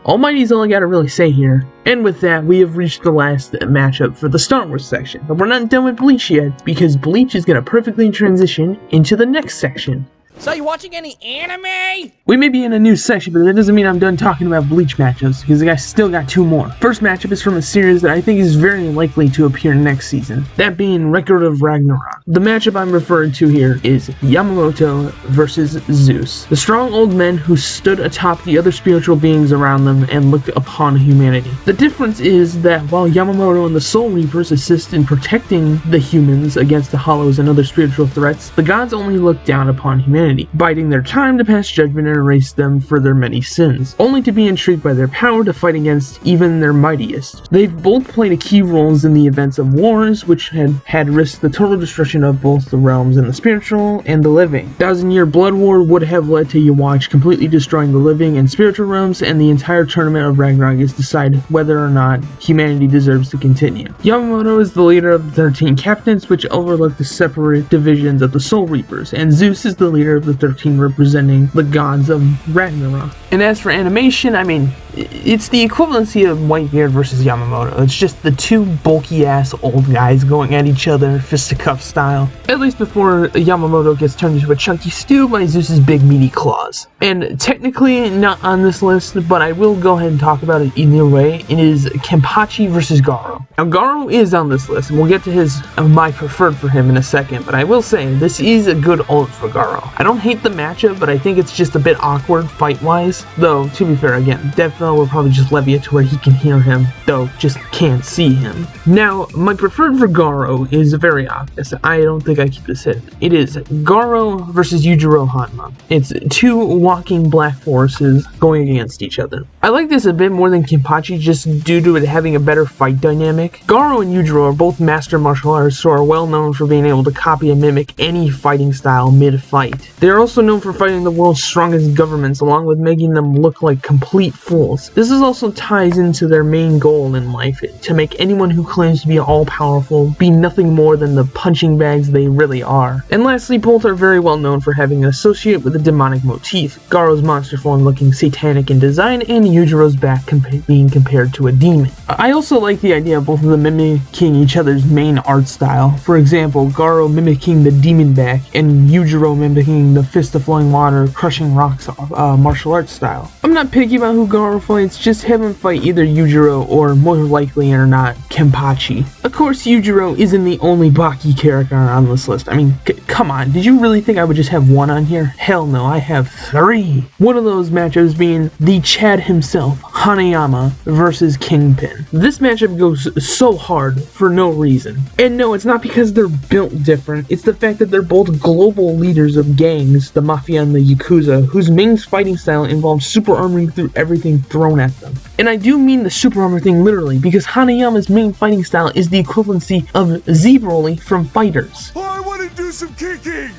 Almighty's all I gotta really say here. And with that, we have reached the last matchup for the Star Wars section. But we're not done with Bleach yet, because Bleach is gonna perfectly transition into the next section. So you watching any anime? We may be in a new section, but that doesn't mean I'm done talking about Bleach matchups, because I still got two more. First matchup is from a series that I think is very likely to appear next season, that being Record of Ragnarok. The matchup I'm referring to here is Yamamoto versus Zeus, the strong old men who stood atop the other spiritual beings around them and looked upon humanity. The difference is that while Yamamoto and the Soul Reapers assist in protecting the humans against the Hollows and other spiritual threats, the gods only look down upon humanity, biding their time to pass judgment and erase them for their many sins, only to be intrigued by their power to fight against even their mightiest. They've both played key roles in the events of wars, which had risked the total destruction of both the realms and the spiritual and the living. 1,000-year blood war would have led to Uwatch completely destroying the living and spiritual realms, and the entire tournament of Ragnarok is to decide whether or not humanity deserves to continue. Yamamoto is the leader of the 13 captains, which overlook the separate divisions of the Soul Reapers, and Zeus is the leader of the 13 representing the gods of Ragnarok. And as for animation, I mean, it's the equivalency of Whitebeard versus Yamamoto. It's just the two bulky ass old guys going at each other fisticuff style, at least before Yamamoto gets turned into a chunky stew by Zeus's big meaty claws. And technically not on this list, but I will go ahead and talk about it either way. It is Kenpachi versus Garo. Now Garo is on this list, and we'll get to my preferred for him in a second, but I will say this is a good ult for Garo. I don't hate the matchup, but I think it's just a bit awkward fight-wise, though to be fair, again, Deathfell will probably just levy it to where he can hear him, though just can't see him. Now, my preferred for Garo is very obvious. I don't think I keep this hidden. It is Garo versus Yujiro Hanma. It's two walking black forces going against each other. I like this a bit more than Kenpachi just due to it having a better fight dynamic. Garo and Yujiro are both master martial artists who are well known for being able to copy and mimic any fighting style mid-fight. They are also known for fighting the world's strongest governments along with making them look like complete fools. This is also ties into their main goal in life, to make anyone who claims to be all-powerful be nothing more than the punching bags they really are. And lastly, both are very well known for having an associate with a demonic motif, Garo's monster form looking satanic in design and Yujiro's back being compared to a demon. I also like the idea of both of them mimicking each other's main art style. For example, Garo mimicking the demon back and Yujiro mimicking the fist of flowing water, crushing rocks martial arts style. I'm not picky about who Garo fights, just have him fight either Yujiro or, more likely or not, Kenpachi. Of course, Yujiro isn't the only Baki character on this list. I mean, come on, did you really think I would just have one on here? Hell no, I have three. One of those matchups being the Chad himself, Hanayama versus Kingpin. This matchup goes so hard for no reason. And no, it's not because they're built different, it's the fact that they're both global leaders of gangs, the Mafia and the Yakuza, whose main fighting style involves super armoring through everything thrown at them. And I do mean the super armor thing literally, because Hanayama's main fighting style is the equivalency of Z-Broly from Fighters. I want gonna do some kicking!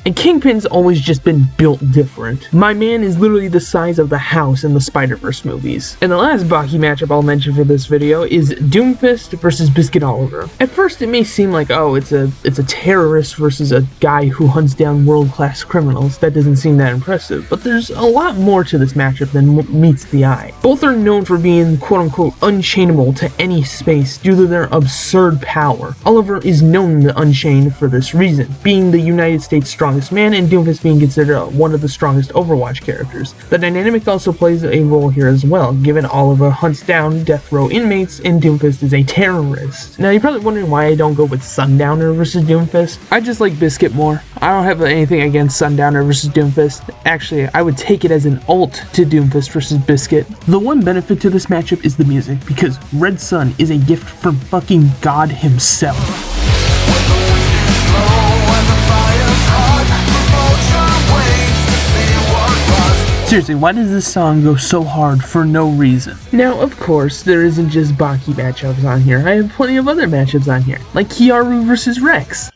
And Kingpin's always just been built different. My man is literally the size of the house in the Spider-Verse movies. And the last Baki matchup I'll mention for this video is Doomfist versus Biscuit Oliver. At first it may seem like, oh, it's a terrorist versus a guy who hunts down world-class criminals. That doesn't seem that impressive, but there's a lot more to this matchup than meets the eye. Both are known for being quote-unquote unchainable to any space due to their absurd power. Oliver is known to unchain for this reason, being the United States' strongest man and Doomfist being considered one of the strongest Overwatch characters. The dynamic also plays a role here as well, given Oliver hunts down death row inmates and Doomfist is a terrorist. Now you're probably wondering why I don't go with Sundowner versus Doomfist. I just like Biscuit more. I don't have anything against Sundowner versus Doomfist. Actually, I would take it as an alt to Doomfist versus Biscuit. The one benefit to this matchup is the music, because Red Sun is a gift from fucking God himself. Seriously, why does this song go so hard for no reason? Now, of course, there isn't just Baki matchups on here. I have plenty of other matchups on here, like Kiaru versus Rex.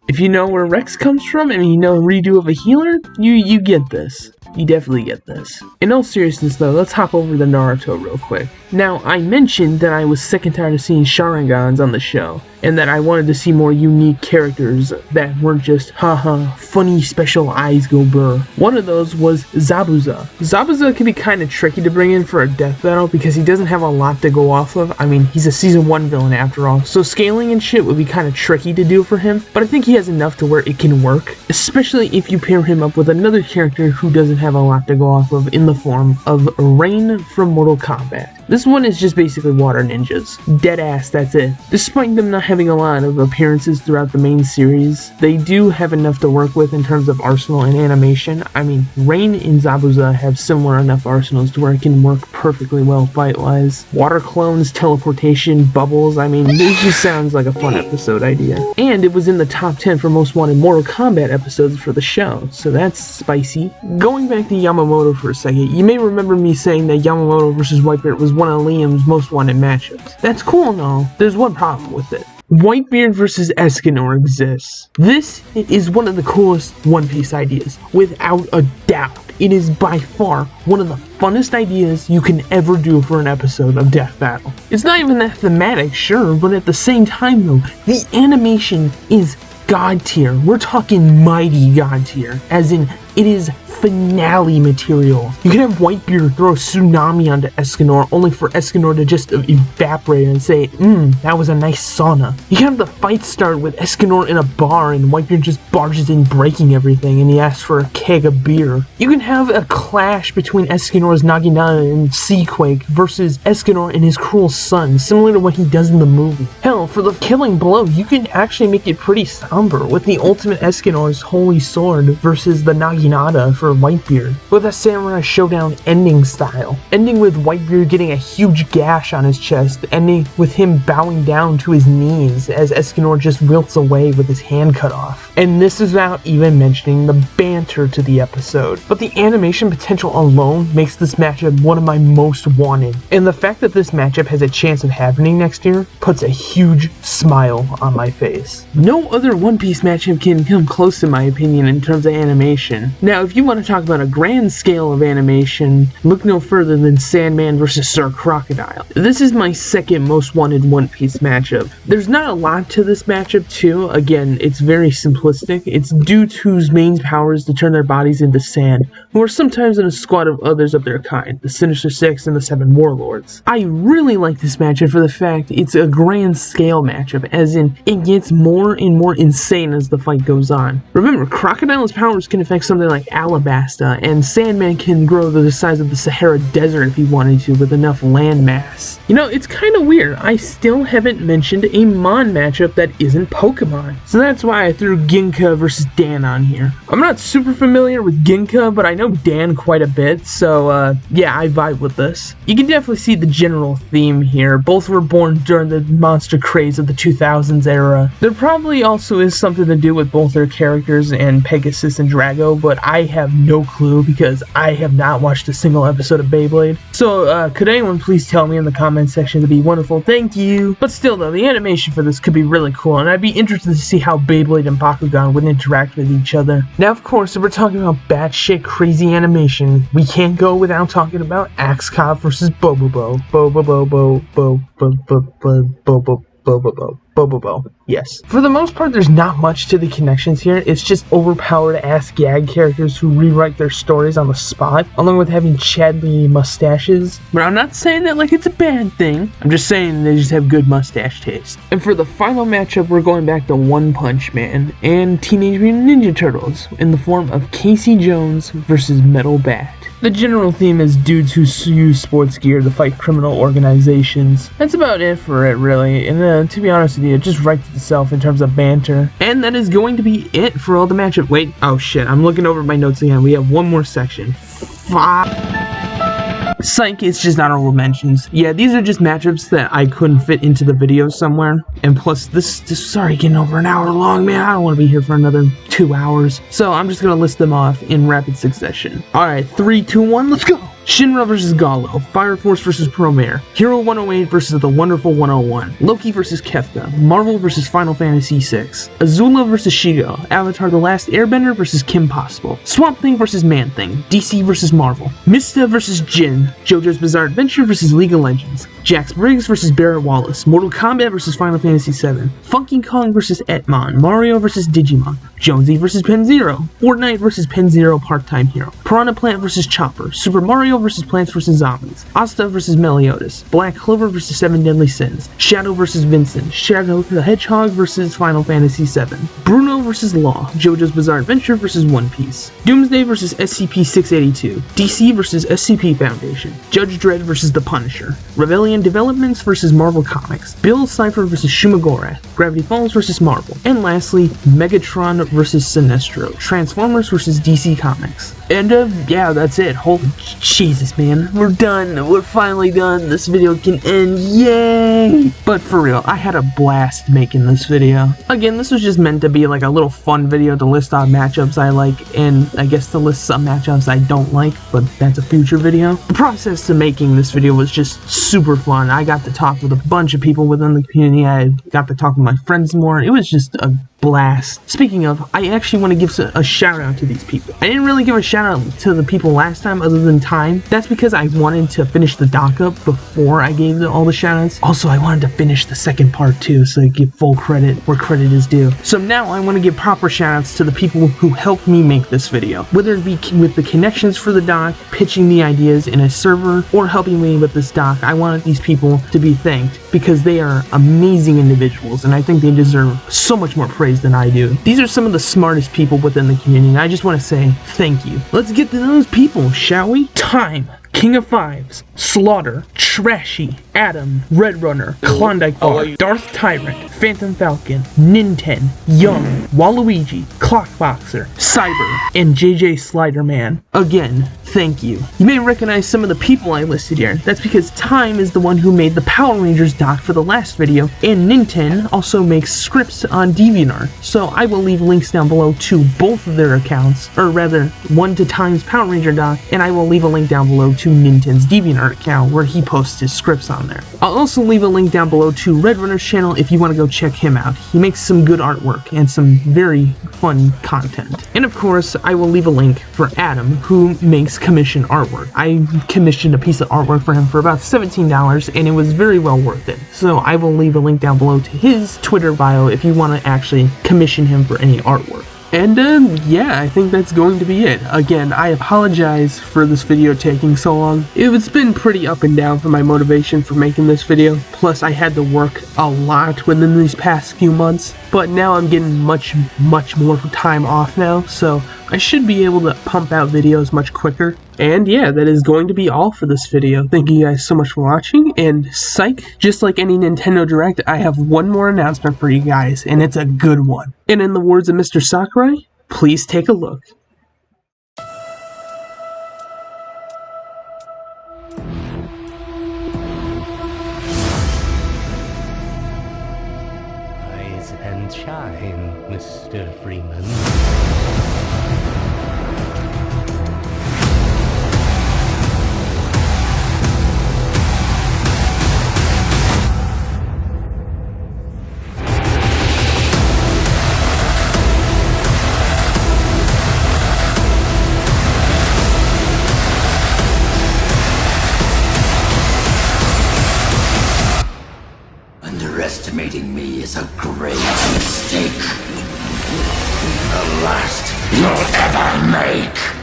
If you know where Rex comes from and you know a redo of a healer, you get this. You definitely get this. In all seriousness though, let's hop over to Naruto real quick. Now, I mentioned that I was sick and tired of seeing Sharingans on the show, and that I wanted to see more unique characters that weren't just, haha, funny special eyes go burr. One of those was Zabuza. Zabuza can be kind of tricky to bring in for a death battle because he doesn't have a lot to go off of. I mean, he's a season 1 villain after all, so scaling and shit would be kind of tricky to do for him, but I think he has enough to where it can work, especially if you pair him up with another character who doesn't have a lot to go off of in the form of Rain from Mortal Kombat. This one is just basically water ninjas. Deadass, that's it. Despite them not having a lot of appearances throughout the main series, they do have enough to work with in terms of arsenal and animation. I mean, Rain and Zabuza have similar enough arsenals to where it can work perfectly well fight-wise. Water clones, teleportation, bubbles, I mean, this just sounds like a fun episode idea. And it was in the top 10 for most wanted Mortal Kombat episodes for the show, so that's spicy. Going back to Yamamoto for a second, you may remember me saying that Yamamoto versus Whitebeard was one of Liam's most wanted matchups. That's cool and all, there's one problem with it. Whitebeard versus Escanor exists. This is one of the coolest One Piece ideas, without a doubt. It is by far one of the funnest ideas you can ever do for an episode of Death Battle. It's not even that thematic, sure, but at the same time though, the animation is God tier. We're talking mighty God tier, as in it is finale material. You can have Whitebeard throw a tsunami onto Escanor only for Escanor to just evaporate and say, that was a nice sauna. You can have the fight start with Escanor in a bar and Whitebeard just barges in breaking everything and he asks for a keg of beer. You can have a clash between Escanor's Naginata and Seaquake versus Escanor and his cruel son, similar to what he does in the movie. Hell, for the killing blow, you can actually make it pretty somber with the ultimate Escanor's holy sword versus the Naginata for Whitebeard, with a samurai showdown ending style, ending with Whitebeard getting a huge gash on his chest, ending with him bowing down to his knees as Escanor just wilts away with his hand cut off. And this is without even mentioning the banter to the episode. But the animation potential alone makes this matchup one of my most wanted, and the fact that this matchup has a chance of happening next year puts a huge smile on my face. No other One Piece matchup can come close in my opinion in terms of animation. Now, if you want to talk about a grand scale of animation, look no further than Sandman versus Sir Crocodile. This is my second most wanted One Piece matchup. There's not a lot to this matchup too. Again, it's very simplistic. It's dudes whose main power is to turn their bodies into sand, who are sometimes in a squad of others of their kind, the Sinister Six and the Seven Warlords. I really like this matchup for the fact it's a grand scale matchup, as in it gets more and more insane as the fight goes on. Remember, Crocodile's powers can affect something like Alabasta, and Sandman can grow to the size of the Sahara Desert if he wanted to with enough land mass. You know, it's kind of weird. I still haven't mentioned a Mon matchup that isn't Pokemon. So that's why I threw Ginka versus Dan on here. I'm not super familiar with Ginka, but I know Dan quite a bit, so yeah, I vibe with this. You can definitely see the general theme here. Both were born during the monster craze of the 2000s era. There probably also is something to do with both their characters and Pegasus and Drago, but but I have no clue because I have not watched a single episode of Beyblade. So could anyone please tell me in the comment section? That'd be wonderful, thank you. But still though, the animation for this could be really cool, and I'd be interested to see how Beyblade and Bakugan would interact with each other. Now of course, if we're talking about batshit crazy animation, we can't go without talking about Axe Cop versus Bobobo. Bobobo. Yes. For the most part, there's not much to the connections here. It's just overpowered ass gag characters who rewrite their stories on the spot, along with having Chadley mustaches. But I'm not saying that like it's a bad thing. I'm just saying they just have good mustache taste. And for the final matchup, we're going back to One Punch Man and Teenage Mutant Ninja Turtles in the form of Casey Jones versus Metal Bat. The general theme is dudes who use sports gear to fight criminal organizations. That's about it for it, really, and to be honest with you, it just writes itself in terms of banter. And that is going to be it for all the matchup. Wait, oh shit, I'm looking over my notes again. We have one more section. Psych, it's just honorable mentions. Yeah, these are just matchups that I couldn't fit into the video somewhere. And plus, this sorry, getting over an hour long, man. I don't want to be here for another 2 hours. So I'm just going to list them off in rapid succession. Alright, 3, 2, 1, let's go! Shinra vs. Guile, Fire Force vs. Promare, Hero 108 vs. The Wonderful 101, Loki vs. Kefka, Marvel vs. Final Fantasy VI, Azula vs. Shigo, Avatar The Last Airbender vs. Kim Possible, Swamp Thing vs. Man-Thing, DC vs. Marvel, Mista vs. Jin, JoJo's Bizarre Adventure vs. League of Legends, Jax Briggs vs. Barrett Wallace, Mortal Kombat vs. Final Fantasy VII, Funky Kong vs. E.G.G.M.A.N, Mario vs. Digimon, Jonesy vs. Pen Zero, Fortnite vs. Pen Zero Part-Time Hero, Piranha Plant vs. Chopper, Super Mario vs. Plants vs. Zombies, Asta vs. Meliodas, Black Clover vs. Seven Deadly Sins, Shadow vs. Vincent, Shadow the Hedgehog vs. Final Fantasy VII, Bruno vs. Law, JoJo's Bizarre Adventure vs. One Piece, Doomsday vs. SCP-682, DC vs. SCP Foundation, Judge Dredd vs. The Punisher, Rebellion Developments vs. Marvel Comics, Bill Cipher vs. Shumagorath, Gravity Falls vs. Marvel, and lastly, Megatron vs. Sinestro, Transformers vs. DC Comics. And yeah, that's it. Holy Jesus, man. We're done. We're finally done. This video can end. Yay! But for real, I had a blast making this video. Again, this was just meant to be like a little fun video to list off matchups I like, and I guess to list some matchups I don't like, but that's a future video. The process to making this video was just super fun. I got to talk with a bunch of people within the community. I got to talk with my friends more. It was just a blast. Speaking of, I actually want to give a shout out to these people. I didn't really give a shout out to the people last time other than Time. That's because I wanted to finish the doc up before I gave all the shout outs. Also, I wanted to finish the second part too, so I give full credit where credit is due. So now I want to give proper shout outs to the people who helped me make this video. Whether it be with the connections for the doc, pitching the ideas in a server, or helping me with this doc, I wanted these people to be thanked because they are amazing individuals and I think they deserve so much more praise than I do. These are some of the smartest people within the community, and I just want to say thank you. Let's get to those people, shall we? Time, King of Fives, Slaughter, Trashy, Adam, Red Runner, Klondike Bar, Darth Tyrant, Phantom Falcon, Ninten, Young, Waluigi, Clockboxer, Cyber, and JJ Sliderman. Again, thank you. You may recognize some of the people I listed here. That's because Time is the one who made the Power Rangers doc for the last video, and Ninten also makes scripts on DeviantArt. So I will leave links down below to both of their accounts, or rather, one to Time's Power Ranger doc, and I will leave a link down below to Ninten's DeviantArt account where he posts his scripts on there. I'll also leave a link down below to Red Runner's channel if you want to go check him out. He makes some good artwork and some very fun content. And of course, I will leave a link for Adam, who makes commission artwork. I commissioned a piece of artwork for him for about $17 and it was very well worth it. So I will leave a link down below to his Twitter bio if you want to actually commission him for any artwork. And yeah, I think that's going to be it. Again, I apologize for this video taking so long. It's been pretty up and down for my motivation for making this video. Plus, I had to work a lot within these past few months. But now I'm getting much more time off now, so I should be able to pump out videos much quicker. And yeah, that is going to be all for this video. Thank you guys so much for watching, and psych, just like any Nintendo Direct, I have one more announcement for you guys, and it's a good one. And in the words of Mr. Sakurai, please take a look. Rise and shine, Mr. Freeman. Betraying me is a grave mistake. The last you'll ever make.